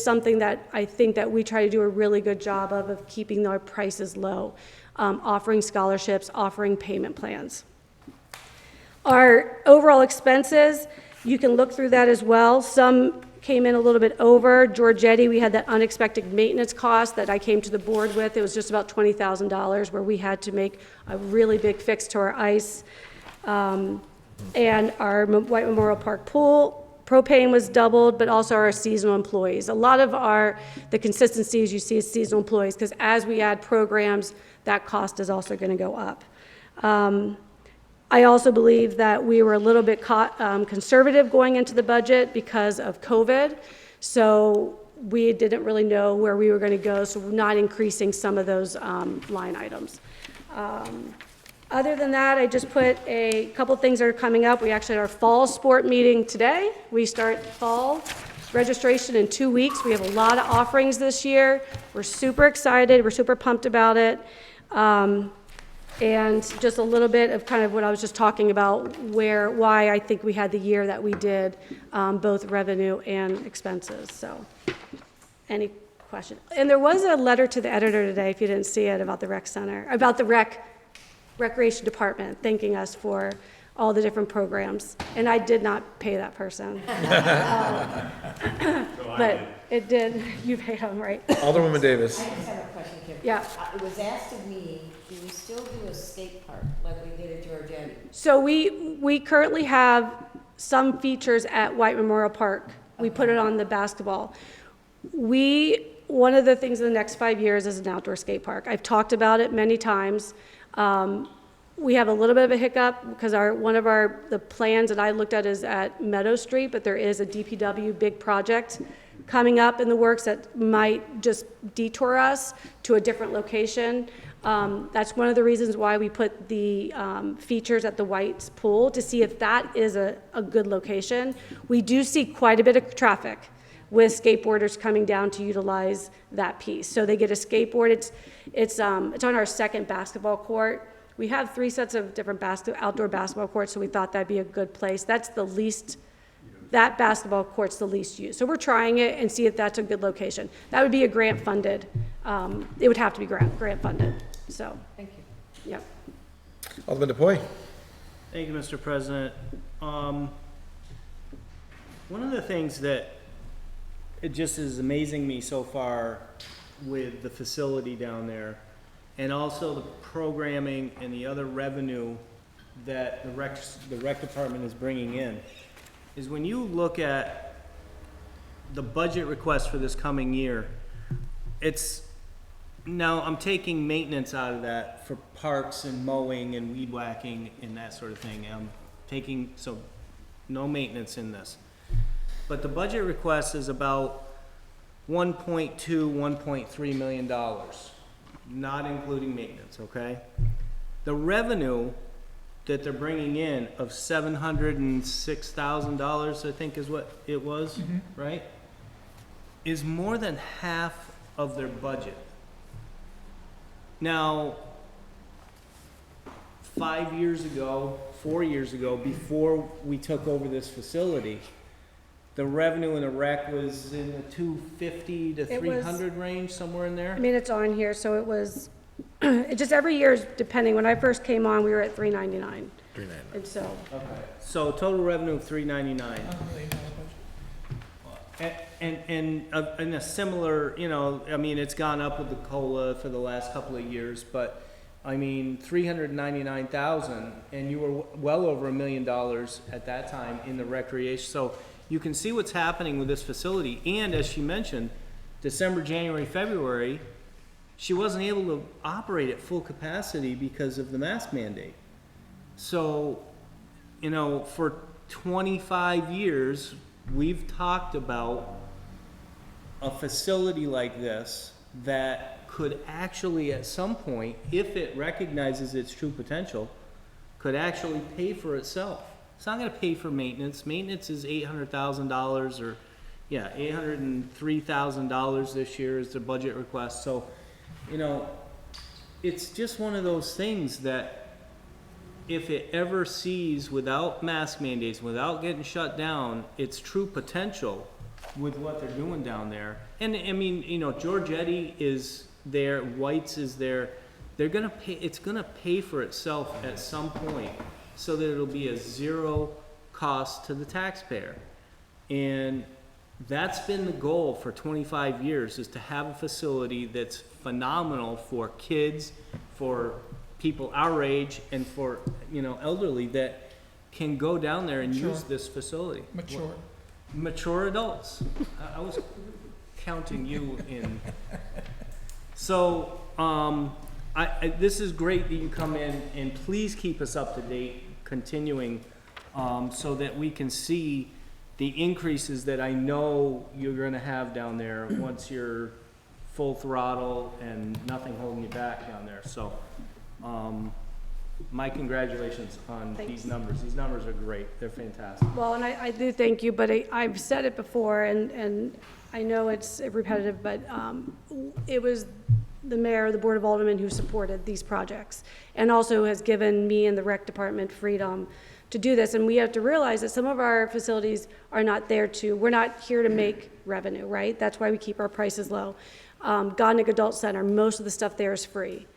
something that I think that we try to do a really good job of keeping our prices low, offering scholarships, offering payment plans. Our overall expenses, you can look through that as well. Some came in a little bit over. Giorgetti, we had that unexpected maintenance cost that I came to the board with. It was just about $20,000 where we had to make a really big fix to our ice. And our White Memorial Park pool, propane was doubled, but also our seasonal employees. A lot of the consistencies you see is seasonal employees because as we add programs, that cost is also going to go up. I also believe that we were a little bit conservative going into the budget because of COVID. So we didn't really know where we were going to go, so we're not increasing some of those line items. Other than that, I just put a couple things that are coming up. We actually had our fall sport meeting today. We start fall registration in 2 weeks. We have a lot of offerings this year. We're super excited. We're super pumped about it. And just a little bit of kind of what I was just talking about, why I think we had the year that we did, both revenue and expenses. So, any questions? And there was a letter to the editor today, if you didn't see it, about the rec center, about the recreation department, thanking us for all the different programs. And I did not pay that person. But it did. You paid him, right? Alderwoman Davis. I just have a question, Kim. Yeah. It was asked of me, do we still do a skate park like we did at Giorgetti? So we currently have some features at White Memorial Park. We put it on the basketball. One of the things in the next 5 years is an outdoor skate park. I've talked about it many times. We have a little bit of a hiccup because the plans that I looked at is at Meadow Street, but there is a DPW big project coming up in the works that might just detour us to a different location. That's one of the reasons why we put the features at the White's Pool, to see if that is a good location. We do see quite a bit of traffic with skateboarders coming down to utilize that piece. So they get a skateboard. It's on our second basketball court. We have 3 sets of different outdoor basketball courts, so we thought that'd be a good place. That's the least, that basketball court's the least used. So we're trying it and see if that's a good location. That would be a grant funded. It would have to be grant funded. So, Thank you. yep. Alderman DePoy? Thank you, Mr. President. One of the things that it just is amazing me so far with the facility down there, and also the programming and the other revenue that the rec department is bringing in, is when you look at the budget request for this coming year, now I'm taking maintenance out of that for parks and mowing and weed whacking and that sort of thing. So no maintenance in this. But the budget request is about $1.2, $1.3 million, not including maintenance, okay? The revenue that they're bringing in of $706,000, I think is what it was, right? Is more than half of their budget. Now, 4 years ago, before we took over this facility, the revenue in the rec was in the 250 to It was- 300 range, somewhere in there. I mean, it's on here, so it was, it just every year is depending. When I first came on, we were at 399. 399. And so, Okay. So total revenue of 399. And a similar, you know, I mean, it's gone up with the COLA for the last couple of years, but I mean, 399,000, and you were well over $1 million at that time in the recreation. So you can see what's happening with this facility. And as she mentioned, December, January, February, she wasn't able to operate at full capacity because of the mask mandate. So, you know, for 25 years, we've talked about a facility like this that could actually at some point, if it recognizes its true potential, could actually pay for itself. It's not gonna pay for maintenance. Maintenance is $800,000 or, yeah, $803,000 this year is the budget request. So, you know, it's just one of those things that if it ever sees, without mask mandates, without getting shut down, its true potential with what they're doing down there. And I mean, you know, Giorgetti is there, White's is there. They're gonna pay, it's gonna pay for itself at some point so that it'll be a zero cost to the taxpayer. And that's been the goal for 25 years, is to have a facility that's phenomenal for kids, for people our age, and for, you know, elderly that can go down there and use this facility. Mature adults. I was counting you in. So, this is great that you come in, and please keep us up to date, continuing, so that we can see the increases that I know you're gonna have down there once you're full throttle and nothing holding you back down there. So, my congratulations on Thanks. these numbers. These numbers are great. They're fantastic. well, and I do thank you, but I've said it before, and I know it's repetitive, but it was the mayor, the Board of Aldermen who supported these projects, and also has given me and the rec department freedom to do this. And we have to realize that some of our facilities are not there we're not here to make revenue, right? That's why we keep our prices low. Godnick Adult Center, most of the stuff there is free.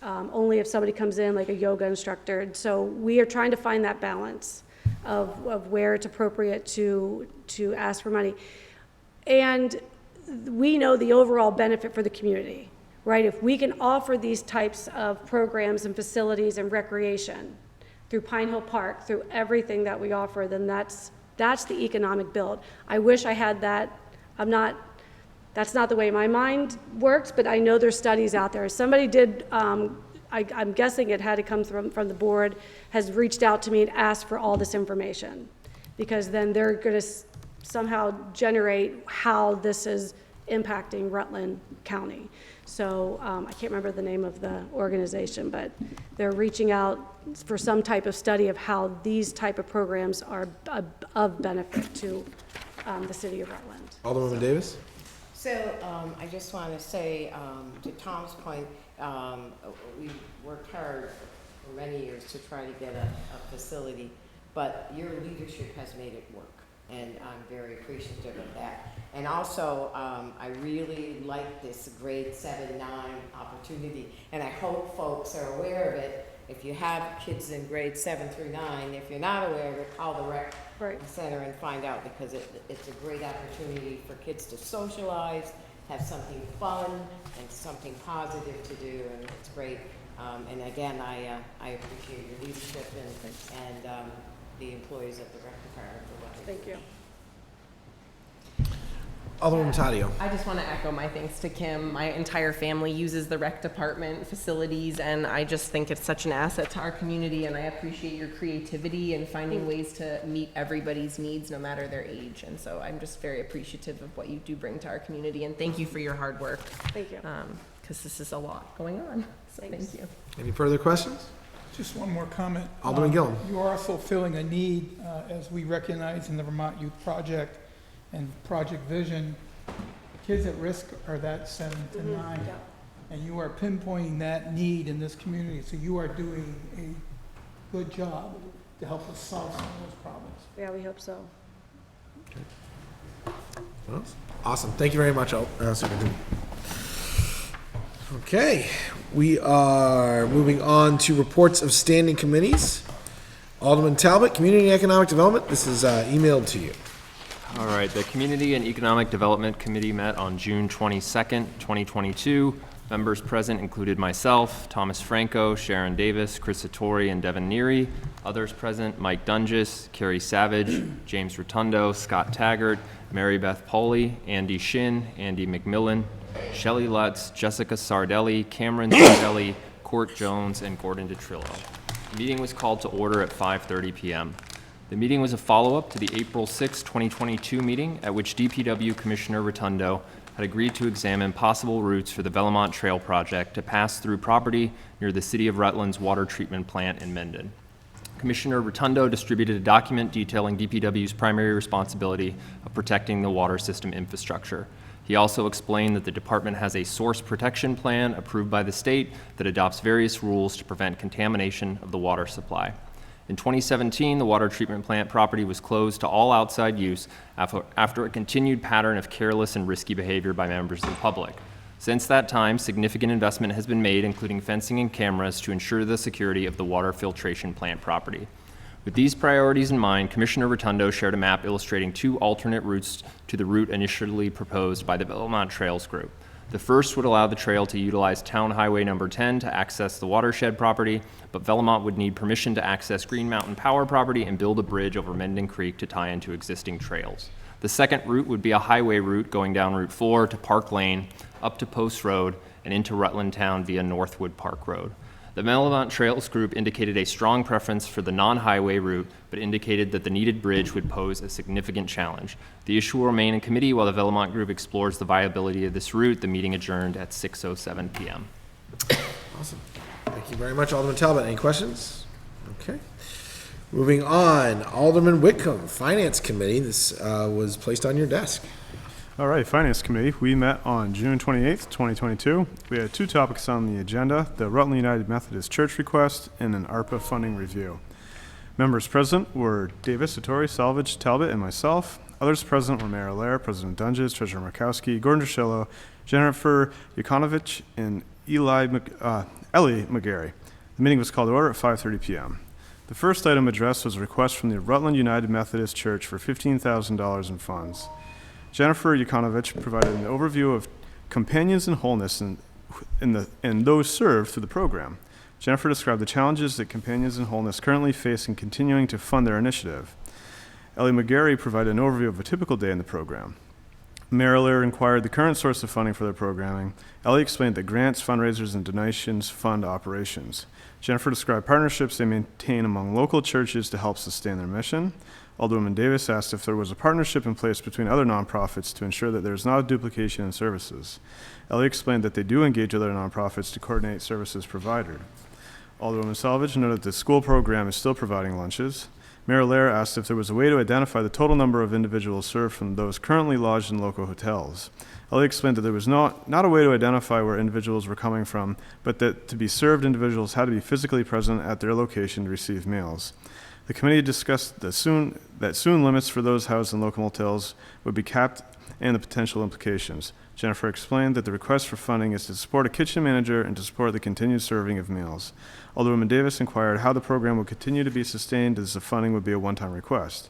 Only if somebody comes in, like a yoga instructor. And so we are trying to find that balance of where it's appropriate to ask for money. And we know the overall benefit for the community, right? If we can offer these types of programs and facilities and recreation through Pine Hill Park, through everything that we offer, then that's the economic build. I wish I had that. That's not the way my mind works, but I know there's studies out there. Somebody did, I'm guessing it had to come from the board, has reached out to me and asked for all this information, because then they're going to somehow generate how this is impacting Rutland County. So I can't remember the name of the organization, but they're reaching out for some type of study of how these type of programs are of benefit to the city of Rutland. Alderwoman Davis? So, I just want to say, to Tom's point, we worked hard for many years to try to get a facility, but your leadership has made it work, and I'm very appreciative of that. And also, I really like this grade 7-9 opportunity, and I hope folks are aware of it. If you have kids in grades 7 through 9, if you're not aware of it, call the rec center and find out, because it's a great opportunity for kids to socialize, have something fun and something positive to do, and it's great. And again, I appreciate your leadership and the employees of the rec department for what they do. Thank you. Alderwoman Taddeo. I just want to echo my thanks to Kim. My entire family uses the rec department facilities, and I just think it's such an asset to our community, and I appreciate your creativity and finding ways to meet everybody's needs no matter their age. And so I'm just very appreciative of what you do bring to our community, and thank you for your hard work. Thank you. Because this is a lot going on. So thank you. Any further questions? Just one more comment. Alderman Gillum. You are also filling a need, as we recognize in the Vermont Youth Project and Project Vision. Kids at risk are that 7 to 9. Yeah. And you are pinpointing that need in this community. So you are doing a good job to help us solve some of those problems. Yeah, we hope so. What else? Awesome. Thank you very much, Superintendent. Okay, we are moving on to reports of standing committees. Alderman Talbott, Community and Economic Development. This is emailed to you. All right, the Community and Economic Development Committee met on June 22nd, 2022. Members present included myself, Thomas Franco, Sharon Davis, Chris Sattori, and Devin Neary. Others present, Mike Dungis, Carrie Savage, James Rotundo, Scott Taggart, Mary Beth Pauley, Andy Shin, Andy McMillan, Shelley Lutz, Jessica Sardelli, Cameron Sardelli, Court Jones, and Gordon DeTrillo. The meeting was called to order at 5:30 p.m. The meeting was a follow-up to the April 6, 2022 meeting at which DPW Commissioner Rotundo had agreed to examine possible routes for the VERMONT Trail project to pass through property near the City of Rutland's water treatment plant in Mendon. Commissioner Rotundo distributed a document detailing DPW's primary responsibility of protecting the water system infrastructure. He also explained that the department has a source protection plan approved by the state that adopts various rules to prevent contamination of the water supply. In 2017, the water treatment plant property was closed to all outside use after a continued pattern of careless and risky behavior by members of the public. Since that time, significant investment has been made, including fencing and cameras, to ensure the security of the water filtration plant property. With these priorities in mind, Commissioner Rotundo shared a map illustrating 2 alternate routes to the route initially proposed by the VERMONT Trails Group. The first would allow the trail to utilize Town Highway number 10 to access the watershed property, but VERMONT would need permission to access Green Mountain Power property and build a bridge over Mendon Creek to tie into existing trails. The second route would be a highway route going down Route 4 to Park Lane, up to Post Road, and into Rutland Town via Northwood Park Road. The VERMONT Trails Group indicated a strong preference for the non-highway route, but indicated that the needed bridge would pose a significant challenge. The issue will remain in committee while the VERMONT Group explores the viability of this route. The meeting adjourned at 6:07 p.m. Awesome. Thank you very much, Alderman Talbot. Any questions? Okay. Moving on, Alderman Whitcomb, Finance Committee. This was placed on your desk. All right, Finance Committee, we met on June 28th, 2022. We had 2 topics on the agenda, the Rutland United Methodist Church request and an ARPA funding review. Members present were Davis, Sattori, Salvage, Talbot, and myself. Others present were Mayor Allaire, President Dunges, Treasurer Markowski, Gordon DeTrillo, Jennifer Yukonovich, and Ellie McGarry. The meeting was called to order at 5:30 p.m. The first item addressed was a request from the Rutland United Methodist Church for $15,000 in funds. Jennifer Yukonovich provided an overview of Companions in Wholeness and those served through the program. Jennifer described the challenges that Companions in Wholeness currently face in continuing to fund their initiative. Ellie McGarry provided an overview of a typical day in the program. Mayor Allaire inquired the current source of funding for their programming. Ellie explained that grants, fundraisers, and donations fund operations. Jennifer described partnerships they maintain among local churches to help sustain their mission. Alderwoman Davis asked if there was a partnership in place between other nonprofits to ensure that there is not a duplication in services. Ellie explained that they do engage other nonprofits to coordinate services provided. Alderwoman Salvage noted that the school program is still providing lunches. Mayor Lair asked if there was a way to identify the total number of individuals served from those currently lodged in local hotels. Ellie explained that there was not a way to identify where individuals were coming from, but that to be served, individuals had to be physically present at their location to receive meals. The committee discussed that soon limits for those housed in local motels would be capped and the potential implications. Jennifer explained that the request for funding is to support a kitchen manager and to support the continued serving of meals. Alderwoman Davis inquired how the program would continue to be sustained as the funding would be a one-time request.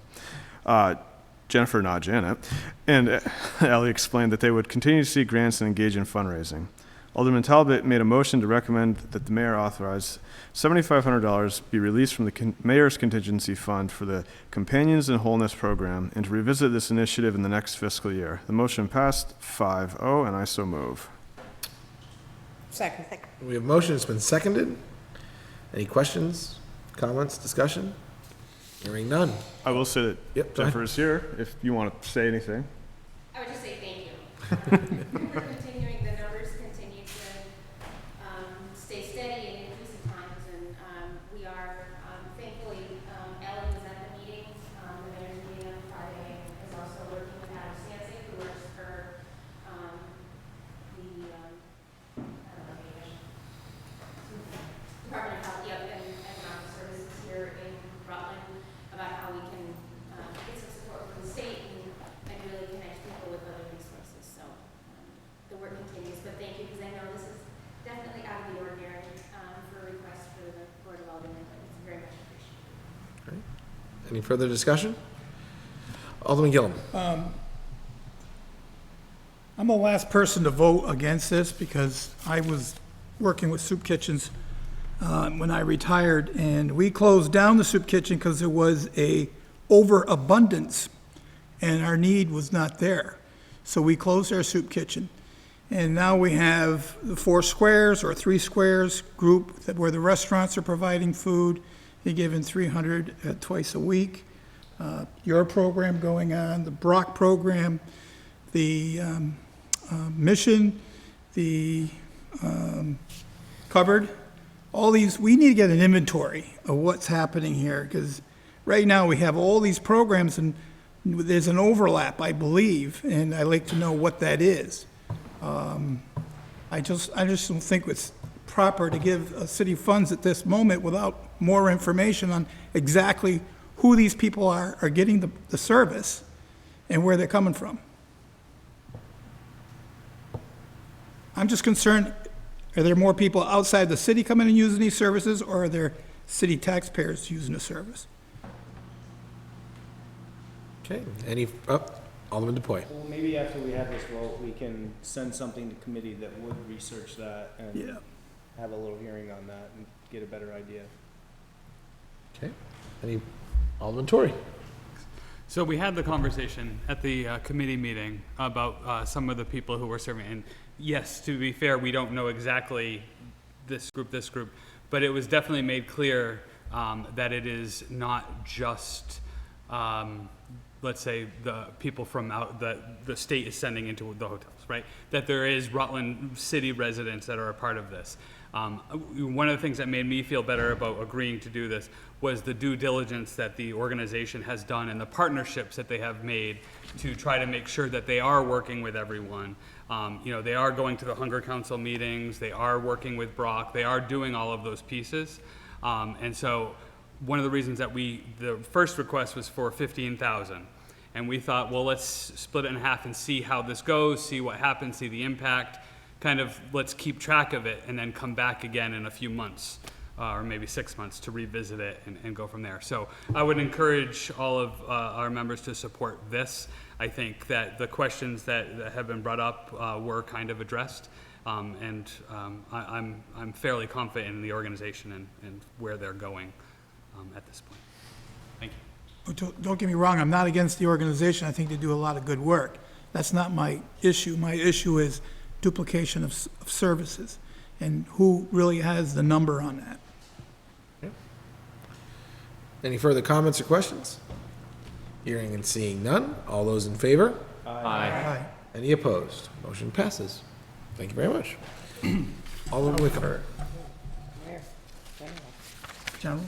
Jennifer, not Janet, and Ellie explained that they would continue to seek grants and engage in fundraising. Alderman Talbott made a motion to recommend that the mayor authorize $7,500 be released from the mayor's contingency fund for the Companions in Wholeness program and to revisit this initiative in the next fiscal year. The motion passed 5-0, and I so move. Second. We have a motion, it's been seconded. Any questions, comments, discussion? Hearing none. I will say that Yep, go ahead. Jennifer is here if you want to say anything. I would just say thank you. We're continuing, the numbers continue to stay steady and increase at times, and we are, thankfully, Ellen was at the meeting, the mayor's meeting on Friday, and is also working with Adam Stancic, who works for the, I don't know, maybe Department of Health, and Economic Services here in Rutland, about how we can get some support from the state and really connect people with other resources. So the work continues, but thank you, because I know this is definitely out of the ordinary for a request for the Board of Aldermen, but it's very much appreciated. Any further discussion? Alderman Gillum. I'm the last person to vote against this because I was working with soup kitchens when I retired, and we closed down the soup kitchen because there was a overabundance and our need was not there. So we closed our soup kitchen. And now we have the 4 squares or 3 squares group where the restaurants are providing food. They're given $300 twice a week. Your program going on, the Brock program, the Mission, the Cupboard. All these, we need to get an inventory of what's happening here, because right now we have all these programs and there's an overlap, I believe, and I'd like to know what that is. I just don't think it's proper to give city funds at this moment without more information on exactly who these people are getting the service and where they're coming from. I'm just concerned, are there more people outside the city coming and using these services, or are there city taxpayers using the service? Okay, Alderman DePoy. Well, maybe after we have this vote, we can send something to committee that would research that and have a little hearing on that and get a better idea. Okay, Alderman Tory. So we had the conversation at the committee meeting about some of the people who were serving. And yes, to be fair, we don't know exactly this group, but it was definitely made clear that it is not just, let's say, the people from out that the state is sending into the hotels, right? That there is Rutland city residents that are a part of this. One of the things that made me feel better about agreeing to do this was the due diligence that the organization has done and the partnerships that they have made to try to make sure that they are working with everyone. They are going to the Hunger Council meetings, they are working with Brock, they are doing all of those pieces. And so one of the reasons that the first request was for $15,000. And we thought, well, let's split it in half and see how this goes, see what happens, see the impact. Kind of let's keep track of it and then come back again in a few months or maybe 6 months to revisit it and go from there. So I would encourage all of our members to support this. I think that the questions that have been brought up were kind of addressed, and I'm fairly confident in the organization and where they're going at this point. Thank you. Don't get me wrong, I'm not against the organization. I think they do a lot of good work. That's not my issue. My issue is duplication of services and who really has the number on that. Any further comments or questions? Hearing and seeing none. All those in favor? Aye. Aye. Any opposed? Motion passes. Thank you very much. Alderman Whitcomb. General?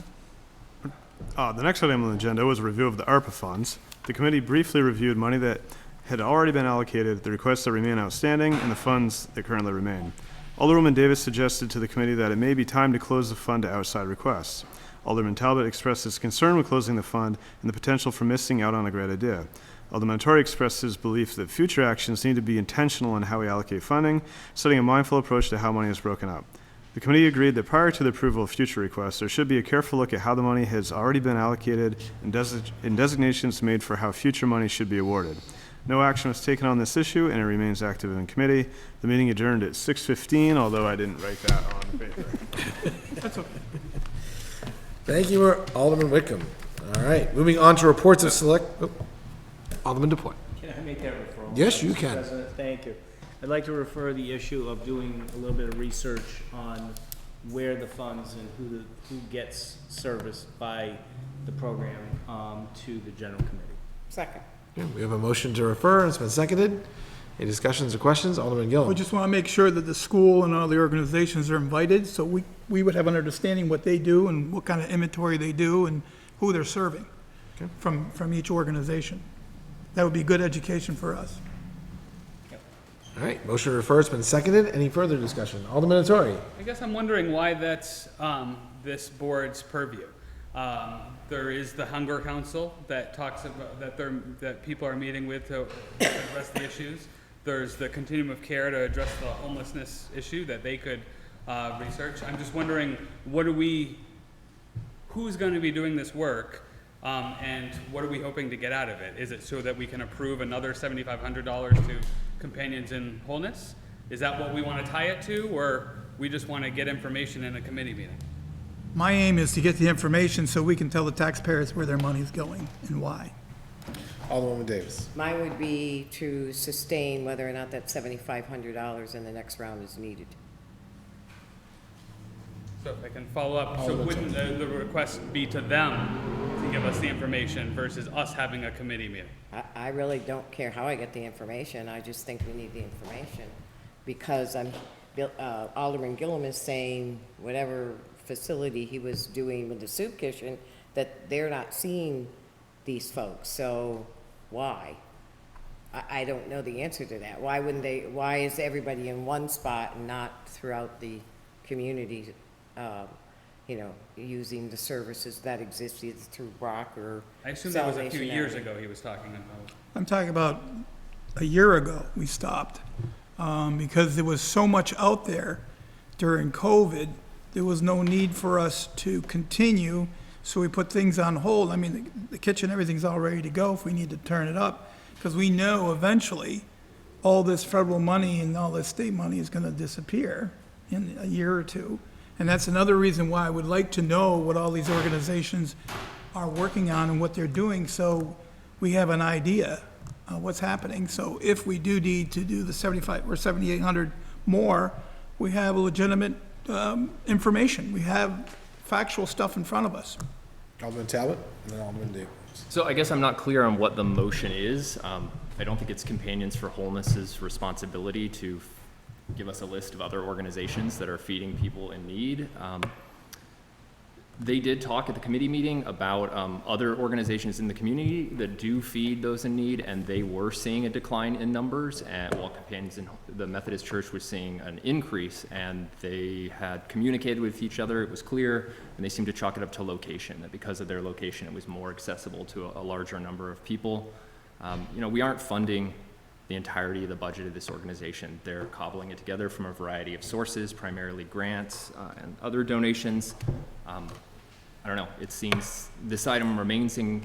The next item on the agenda was a review of the ARPA funds. The committee briefly reviewed money that had already been allocated, the requests that remain outstanding, and the funds that currently remain. Alderwoman Davis suggested to the committee that it may be time to close the fund to outside requests. Alderman Talbott expressed his concern with closing the fund and the potential for missing out on a great idea. Alderman Torrey expressed his belief that future actions need to be intentional in how we allocate funding, setting a mindful approach to how money is broken up. The committee agreed that prior to the approval of future requests, there should be a careful look at how the money has already been allocated and designations made for how future money should be awarded. No action was taken on this issue, and it remains active in committee. The meeting adjourned at 6:15, although I didn't write that on paper. That's okay. Thank you, Alderman Whitcomb. All right, moving on to reports of Alderman DePoy. Can I make that referral? Yes, you Mr. can. President? Thank you. I'd like to refer the issue of doing a little bit of research on where the funds and who gets serviced by the program to the general committee. Second. Okay, we have a motion to refer, and it's been seconded. Any discussions or questions? Alderman We Gillum. just want to make sure that the school and all the organizations are invited, so we would have an understanding what they do and what kind of inventory they do and who they're serving Okay. from each organization. That would be good education for us. All right, motion to refer, it's been seconded. Any further discussion? Alderman Torrey. I guess I'm wondering why that's this board's purview. There is the Hunger Council that talks about that people are meeting with to address the issues. There's the Continuum of Care to address the homelessness issue that they could research. I'm just wondering, who's going to be doing this work, and what are we hoping to get out of it? Is it so that we can approve another $7,500 to Companions in Wholeness? Is that what we want to tie it to, or we just want to get information in a committee meeting? My aim is to get the information so we can tell the taxpayers where their money's going and why. Alderwoman Davis. Mine would be to sustain whether or not that $7,500 in the next round is needed. So if I can follow up, so wouldn't the request be to them to give us the information versus us having a committee meeting? I really don't care how I get the information, I just think we need the information. Because Alderman Gillum is saying whatever facility he was doing with the soup kitchen, that they're not seeing these folks, so why? I don't know the answer to that. Why is everybody in one spot and not throughout the community, using the services that exist either through Brock or I assume that was a few Salvation years Army? ago he was talking about. I'm talking about a year ago, we stopped, because there was so much out there during COVID. There was no need for us to continue, so we put things on hold. I mean, the kitchen, everything's all ready to go if we need to turn it up, because we know eventually all this federal money and all this state money is gonna disappear in a year or two. And that's another reason why I would like to know what all these organizations are working on and what they're doing, so we have an idea of what's happening. So if we do need to do the 75 or 7,800 more, we have legitimate information. We have factual stuff in front of us. Alderman Talbott, and then Alderman Davis. So I guess I'm not clear on what the motion is. I don't think it's Companions for Wholeness's responsibility to give us a list of other organizations that are feeding people in need. They did talk at the committee meeting about other organizations in the community that do feed those in need, and they were seeing a decline in numbers, and while Companions in the Methodist Church was seeing an increase, and they had communicated with each other. It was clear, and they seemed to chalk it up to location, that because of their location, it was more accessible to a larger number of people. We aren't funding the entirety of the budget of this organization. They're cobbling it together from a variety of sources, primarily grants and other donations. I don't know, it seems this item remains in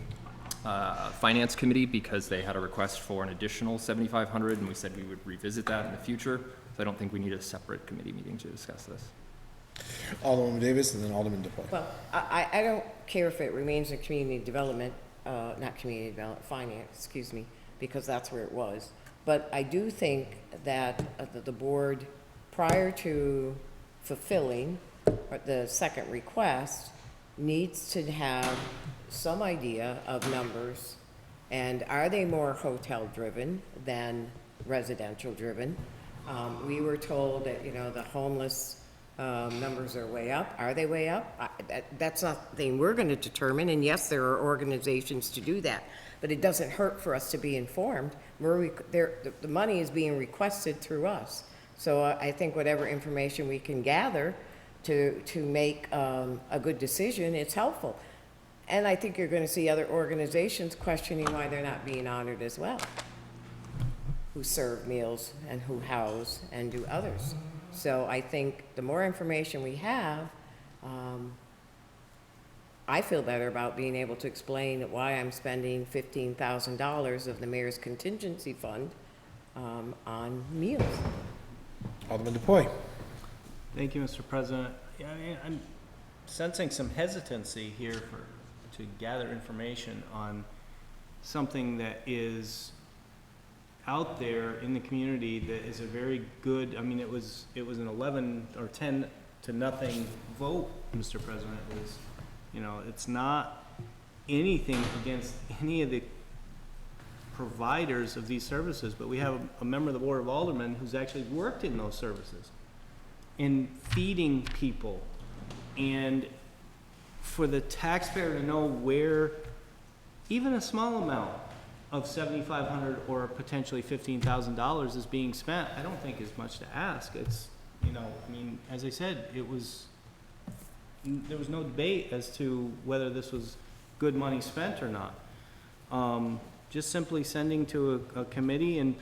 Finance Committee because they had a request for an additional $7,500, and we said we would revisit that in the future. So I don't think we need a separate committee meeting to discuss this. Alderwoman Davis, and then Alderman DePoy. Well, I don't care if it remains in community development, not community development, finance, excuse me, because that's where it was. But I do think that the board, prior to fulfilling the second request, needs to have some idea of numbers And are they more hotel-driven than residential-driven? We were told that, you know, the homeless numbers are way up. Are they way up? That's not the thing we're going to determine, and yes, there are organizations to do that, but it doesn't hurt for us to be informed. The money is being requested through us. So I think whatever information we can gather to make a good decision, it's helpful. And I think you're going to see other organizations questioning why they're not being honored as well, who serve meals and who house and do others. So I think the more information we have, I feel better about being able to explain why I'm spending $15,000 of the mayor's contingency fund on meals. Alderman DePoy. Thank you, Mr. President. Yeah, I'm sensing some hesitancy here to gather information on something that is out there in the community that is a very good, I mean, it was an 11 or 10 to nothing vote, Mr. President. It was, you know, it's not anything against any of the providers of these services, but we have a member of the Board of Aldermen who's actually worked in those services, in feeding people, and for the taxpayer to know where even a small amount of $7,500 or potentially $15,000 is being spent, I don't think is much to ask. It's, you know, I mean, as I said, there was no debate as to whether this was good money spent or not. Just simply sending to a committee, and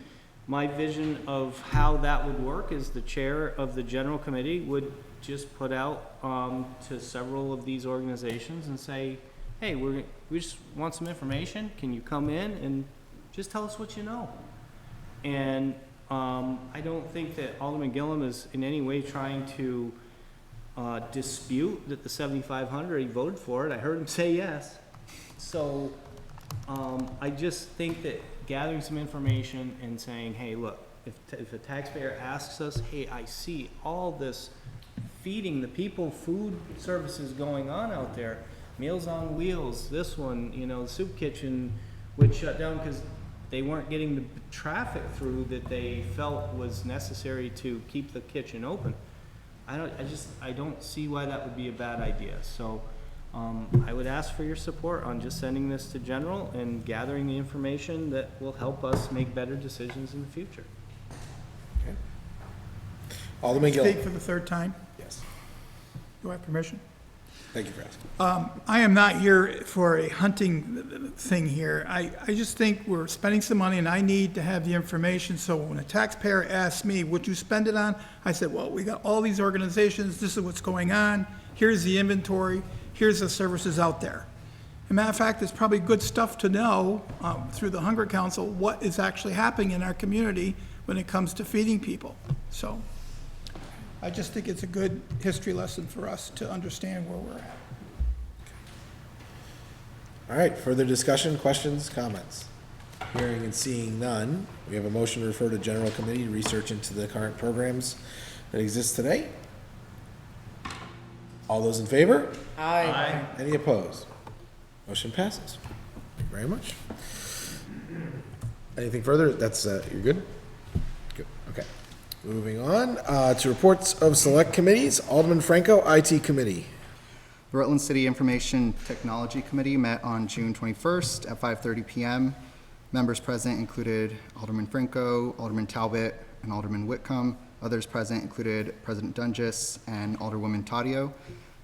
my vision of how that would work is the chair of the general committee would just put out to several of these organizations and say, hey, we just want some information. Can you come in and just tell us what you know? And I don't think that Alderman Gillum is in any way trying to dispute that the $7,500, he voted for it. I heard him say yes. So I just think that gathering some information and saying, hey, look, if a taxpayer asks us, hey, I see all this feeding the people, food services going on out there, Meals on Wheels, this one, you know, the soup kitchen would shut down because they weren't getting the traffic through that they felt was necessary to keep the kitchen open. I don't see why that would be a bad idea. So I would ask for your support on just sending this to general and gathering the information that will help us make better decisions in the future. Okay. Alderman Gillum. Speak for the third time. Yes. Do I have permission? Thank you for asking. I am not here for a hunting thing here. I just think we're spending some money, and I need to have the information, so when a taxpayer asks me, what you spend it on? I said, well, we got all these organizations, this is what's going on, here's the inventory, here's the services out there. As a matter of fact, it's probably good stuff to know through the Hunger Council what is actually happening in our community when it comes to feeding people. So I just think it's a good history lesson for us to understand where we're at. All right, further discussion, questions, comments? Hearing and seeing none, we have a motion to refer to general committee to research into the current programs that exist today. All those in favor? Aye. Any opposed? Motion passes. Thank you very much. Anything further? That's, you're good? Good, okay. Moving on to reports of select committees. Alderman Franco, IT Committee. The Rutland City Information Technology Committee met on June 21st at 5:30 p.m. Members present included Alderman Franco, Alderman Talbott, and Alderman Whitcomb. Others present included President Dunges and Alderwoman Taddeo.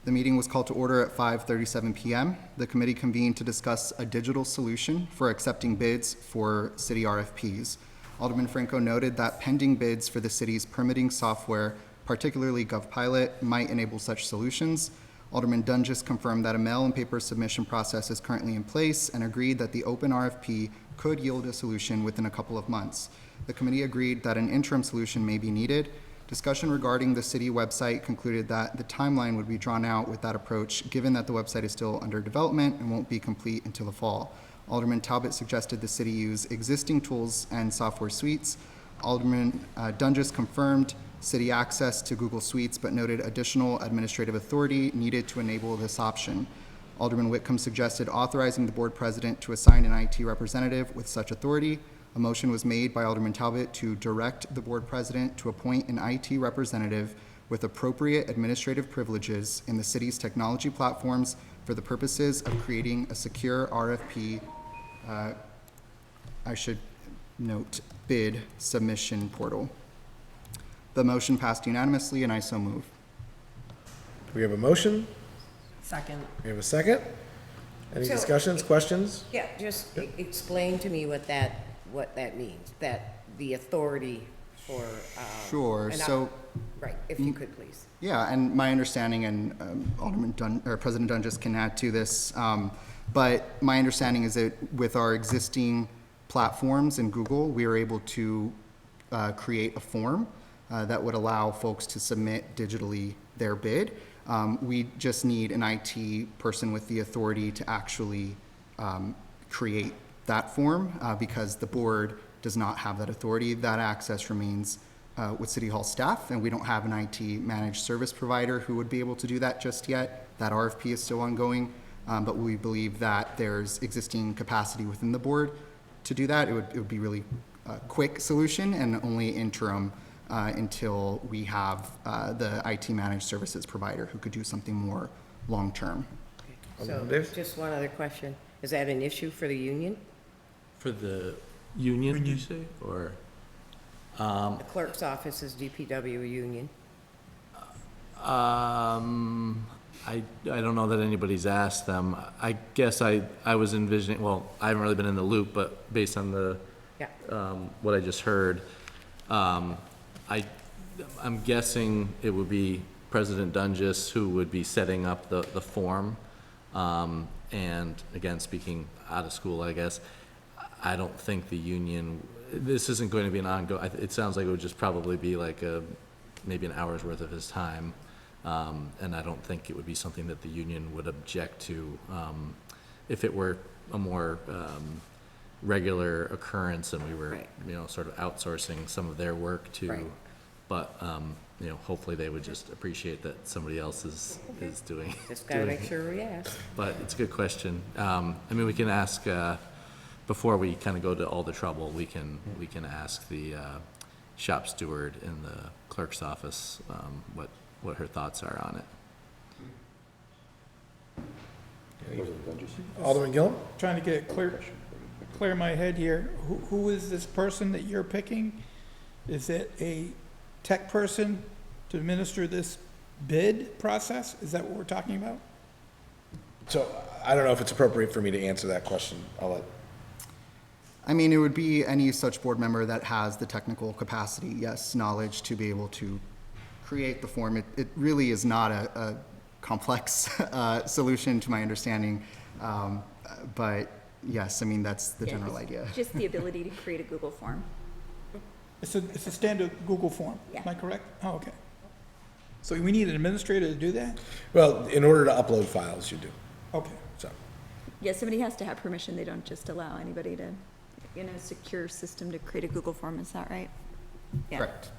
The meeting was called to order at 5:37 p.m. The committee convened to discuss a digital solution for accepting bids for city RFPs. Alderman Franco noted that pending bids for the city's permitting software, particularly GovPilot, might enable such solutions. Alderman Dunges confirmed that a mail and paper submission process is currently in place and agreed that the open RFP could yield a solution within a couple of months. The committee agreed that an interim solution may be needed. Discussion regarding the city website concluded that the timeline would be drawn out with that approach, given that the website is still under development and won't be complete until the fall. Alderman Talbott suggested the city use existing tools and software suites. Alderman Dunges confirmed city access to Google Suites, but noted additional administrative authority needed to enable this option. Alderman Whitcomb suggested authorizing the board president to assign an IT representative with such authority. A motion was made by Alderman Talbott to direct the board president to appoint an IT representative with appropriate administrative privileges in the city's technology platforms for the purposes of creating a secure RFP, I should note, bid submission portal. The motion passed unanimously, and I so move. We have a motion. Second. We have a second. Any So- discussions, questions? Yeah, just explain to me what that means, that the authority for, Sure, so, right, if you could, please. yeah, and my understanding, and President Dunges can add to this, but my understanding is that with our existing platforms in Google, we are able to create a form that would allow folks to submit digitally their bid. We just need an IT person with the authority to actually create that form because the board does not have that authority. That access remains with City Hall staff, and we don't have an IT managed service provider who would be able to do that just yet. That RFP is still ongoing, but we believe that there's existing capacity within the board to do that. It would be really a quick solution and only interim until we have the IT managed services provider who could do something more long-term. So, just one other question. Is that an issue for the union? For the union, you say, or? The clerk's office is DPW union. I don't know that anybody's asked them. I guess I was envisioning, well, I haven't really been in the loop, but based on the, Yeah. what I just heard, I'm guessing it would be President Dunges who would be setting up the form. And again, speaking out of school, I guess, I don't think the union, this isn't going to be an ongoing, it sounds like it would just probably be like maybe an hour's worth of his time. And I don't think it would be something that the union would object to if it were a more regular occurrence and we were, Right. Sort of outsourcing some of their work to. Right. But, hopefully they would just appreciate that somebody else is doing. Just gotta make sure we ask. But it's a good question. We can ask, before we kind of go to all the trouble, we can ask the shop steward in the clerk's office what her thoughts are on it. Alderman Gillum? Trying to get it clear in my head here. Who is this person that you're picking? Is it a tech person to administer this bid process? Is that what we're talking about? So I don't know if it's appropriate for me to answer that question. I'll let. It would be any such board member that has the technical capacity, yes, knowledge to be able to create the form. It really is not a complex solution to my understanding, but yes, that's the general idea. Just the ability to create a Google form. It's a standard Google form, Yeah. am I correct? Oh, okay. So we need an administrator to do that? Well, in order to upload files, you do. Okay. So, Yeah, somebody has to have permission. They don't just allow anybody to, in a secure system, to create a Google form. Is that right? Yeah. Correct.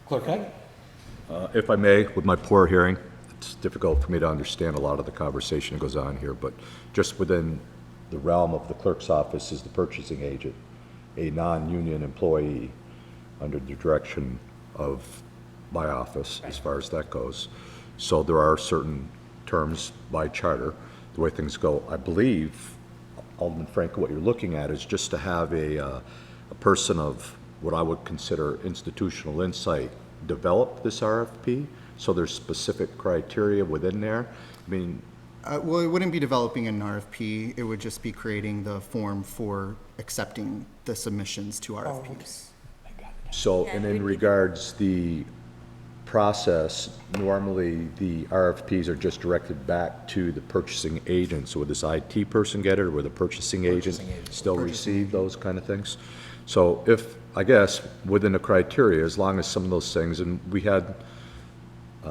Clerk Heck? If I may, with my poor hearing, it's difficult for me to understand a lot of the conversation that goes on here, but just within the realm of the clerk's office is the purchasing agent, a non-union employee under the direction of my office as far as that goes. So there are certain terms by charter, the way things go. I believe, Alderman Franco, what you're looking at is just to have a person of what I would consider institutional insight develop this RFP, so there's specific criteria within there. Well, it wouldn't be developing an RFP. It would just be creating the form for accepting the submissions to RFPs. So, and in regards the process, normally the RFPs are just directed back to the purchasing agent. So would this IT person get it, or would the purchasing agent still receive those kind of things? So if, I guess, within the criteria, as long as some of those things, and we had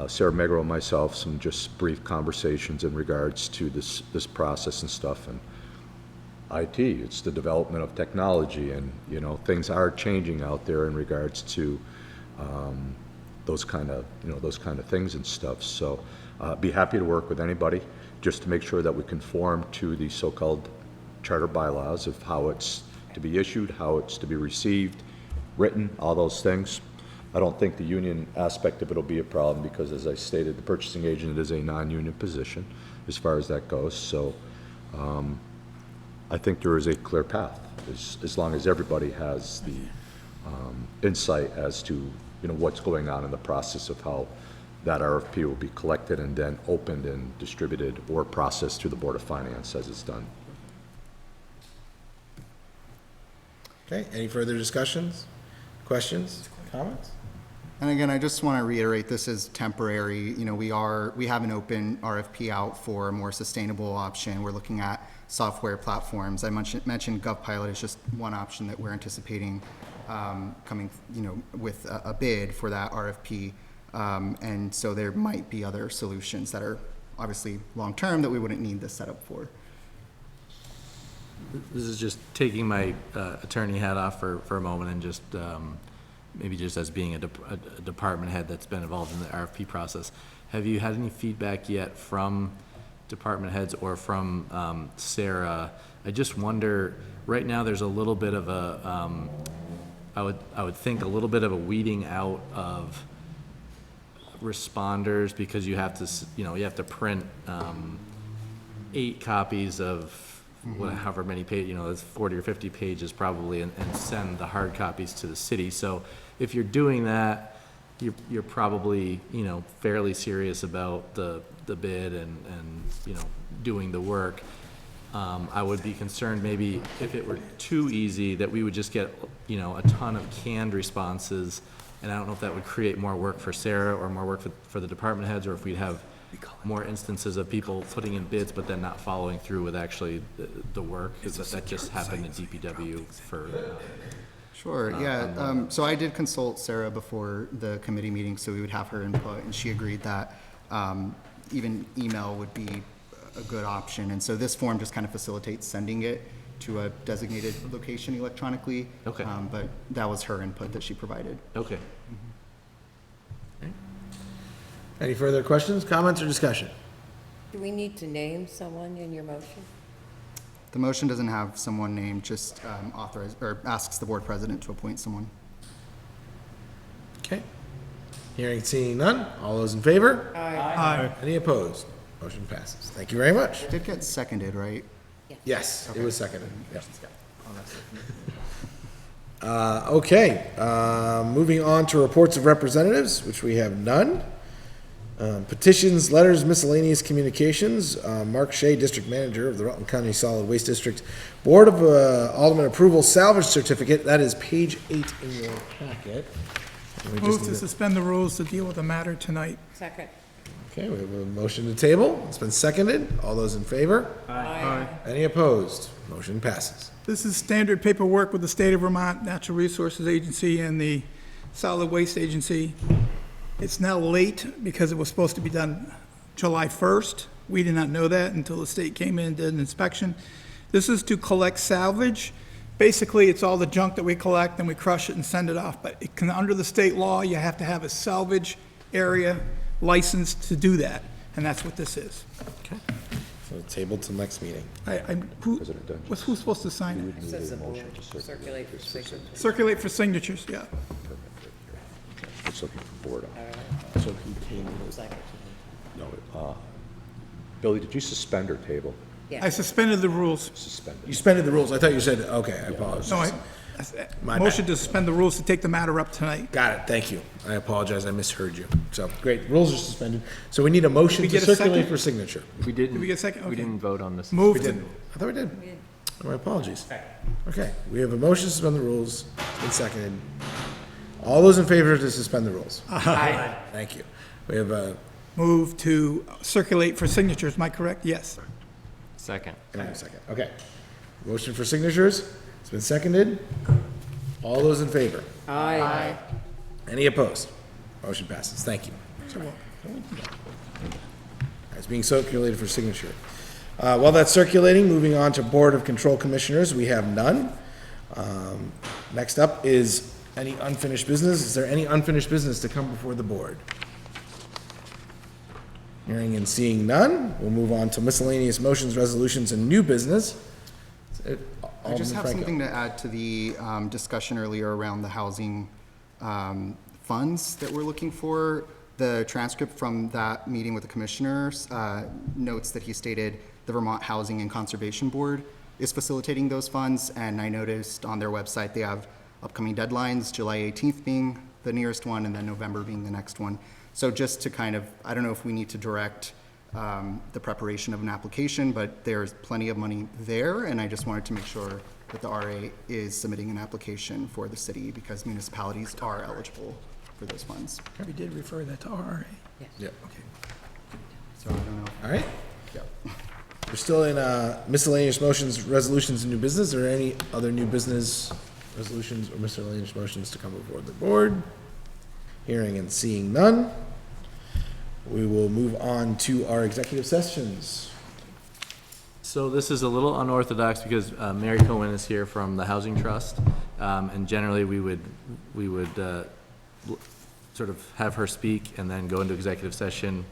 Sarah Megro and myself some just brief conversations in regards to this process and stuff, and IT, it's the development of technology, and things are changing out there in regards to those kind of things and stuff. So Be happy to work with anybody, just to make sure that we conform to the so-called charter bylaws of how it's to be issued, how it's to be received, written, all those things. I don't think the union aspect of it will be a problem because, as I stated, the purchasing agent is a non-union position as far as that goes. So I think there is a clear path as long as everybody has the insight as to what's going on in the process of how that RFP will be collected and then opened and distributed or processed through the Board of Finance as it's done. Okay, any further discussions, questions, comments? And again, I just want to reiterate, this is temporary. We have an open RFP out for a more sustainable option. We're looking at software platforms. I mentioned GovPilot is just one option that we're anticipating coming, with a bid for that RFP. And so there might be other solutions that are obviously long-term that we wouldn't need this setup for. This is just taking my attorney hat off for a moment and just maybe just as being a department head that's been involved in the RFP process. Have you had any feedback yet from department heads or from Sarah? I just wonder, right now there's a little bit of a, I would think a little bit of a weeding out of responders because you have to, you have to print 8 copies of however many pages, it's 40 or 50 pages probably, and send the hard copies to the city. So if you're doing that, you're probably, fairly serious about the bid and doing the work. I would be concerned maybe if it were too easy that we would just get, a ton of canned responses, and I don't know if that would create more work for Sarah or more work for the department heads, or if we'd have more instances of people putting in bids but then not following through with actually the work. That just happened in DPW for... Sure, yeah. So I did consult Sarah before the committee meeting, so we would have her input, and she agreed that even email would be a good option. And so this form just kind of facilitates sending it to a designated location electronically. Okay. But that was her input that she provided. Okay. Any further questions, comments, or discussion? Do we need to name someone in your motion? The motion doesn't have someone named, just authorize or asks the board president to appoint someone. Okay. Hearing, seeing none. All those in favor? Aye. Any opposed? Motion passes. Thank you very much. It did get seconded, right? Yes, it was seconded. Yep. Okay, moving on to reports of representatives, which we have none. Petitions, letters, miscellaneous communications. Mark Shea, District Manager of the Rutland County Solid Waste District. Board of Alderman Approval Salvage Certificate. That is page 8 in your packet. And we just Move need to suspend the rules to deal with the matter tonight. Second. Okay, we have a motion to table. It's been seconded. All those in favor? Aye. Any opposed? Motion passes. This is standard paperwork with the State of Vermont Natural Resources Agency and the Solid Waste Agency. It's now late because it was supposed to be done July 1st. We did not know that until the state came in and did an inspection. This is to collect salvage. Basically, it's all the junk that we collect and we crush it and send it off. But it can, under the state law, you have to have a salvage area license to do that, and that's what this is. Okay. So table till next meeting. Who's supposed to sign it? It says the board, circulate for signature. Circulate for signatures, yeah. It's looking for board. So who tabled it? No, Billy, did you suspend or table? I suspended the rules. Suspended. You suspended the rules. I thought you said, okay, I apologize. No, My motion bad. to suspend the rules to take the matter up tonight. Got it, thank you. I apologize, I misheard you. So, great, rules are suspended. So we need a motion Did we to get a circulate second? for signature. We didn't. Did we get a second? We Okay. didn't vote on this. Move We to, didn't. I thought we did. My apologies. Okay, we have a motion to suspend the rules. It's been seconded. All those in favor to suspend the rules? Aye. Thank you. We have a, move to circulate for signatures, am I correct? Yes. Second. second. Okay. Motion for signatures. It's been seconded. All those in favor? Aye. Any opposed? Motion passes. Thank you. It's being circulated for signature. While that's circulating, moving on to Board of Control Commissioners, we have none. Next up is any unfinished business. Is there any unfinished business to come before the board? Hearing and seeing none, we'll move on to miscellaneous motions, resolutions, and new business. I just Alderman have Franco. something to add to the discussion earlier around the housing funds that we're looking for. The transcript from that meeting with the commissioners notes that he stated the Vermont Housing and Conservation Board is facilitating those funds, and I noticed on their website they have upcoming deadlines, July 18th being the nearest one, and then November being the next one. So just to kind of, I don't know if we need to direct the preparation of an application, but there's plenty of money there, and I just wanted to make sure that the RA is submitting an application for the city because municipalities are eligible for those funds. We did refer that to RA. Yep. So I don't know. All right. Yeah. We're still in miscellaneous motions, resolutions, and new business. Are there any other new business resolutions or miscellaneous motions to come before the board? Hearing and seeing none, we will move on to our executive sessions. So this is a little unorthodox because Mary Cohen is here from the Housing Trust, and generally we would sort of have her speak and then go into executive session,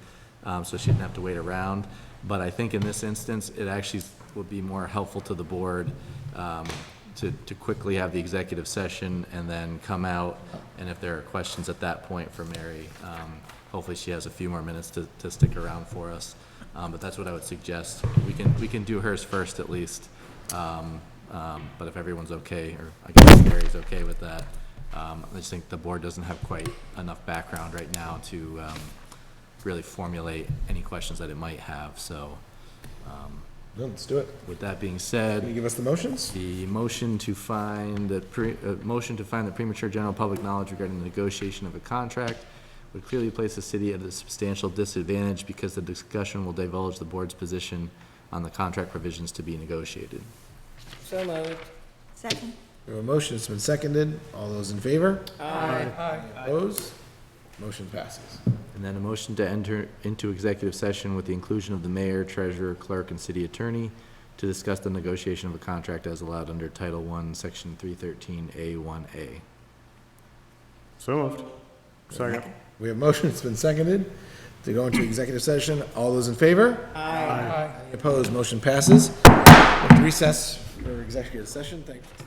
so she didn't have to wait around. But I think in this instance, it actually would be more helpful to the board to quickly have the executive session and then come out, and if there are questions at that point for Mary, hopefully she has a few more minutes to stick around for us. But that's what I would suggest. We can do hers first at least. But if everyone's okay, or I guess Mary's okay with that, I just think the board doesn't have quite enough background right now to really formulate any questions that it might have. So Let's do it. with that being Can you said, give us the motions? the motion to find that premature general public knowledge regarding the negotiation of a contract would clearly place the city at a substantial disadvantage because the discussion will divulge the board's position on the contract provisions to be negotiated. So moved. Second. We have a motion, it's been seconded. All those in favor? Aye. Opposed? Motion passes. And then a motion to enter into executive session with the inclusion of the mayor, treasurer, clerk, and city attorney to discuss the negotiation of a contract as allowed under Title I, Section 313A1A. So moved. Second. We have a motion, it's been seconded to go into executive session. All those in favor? Aye. Opposed? Motion passes. We have to recess for executive session. Thank you.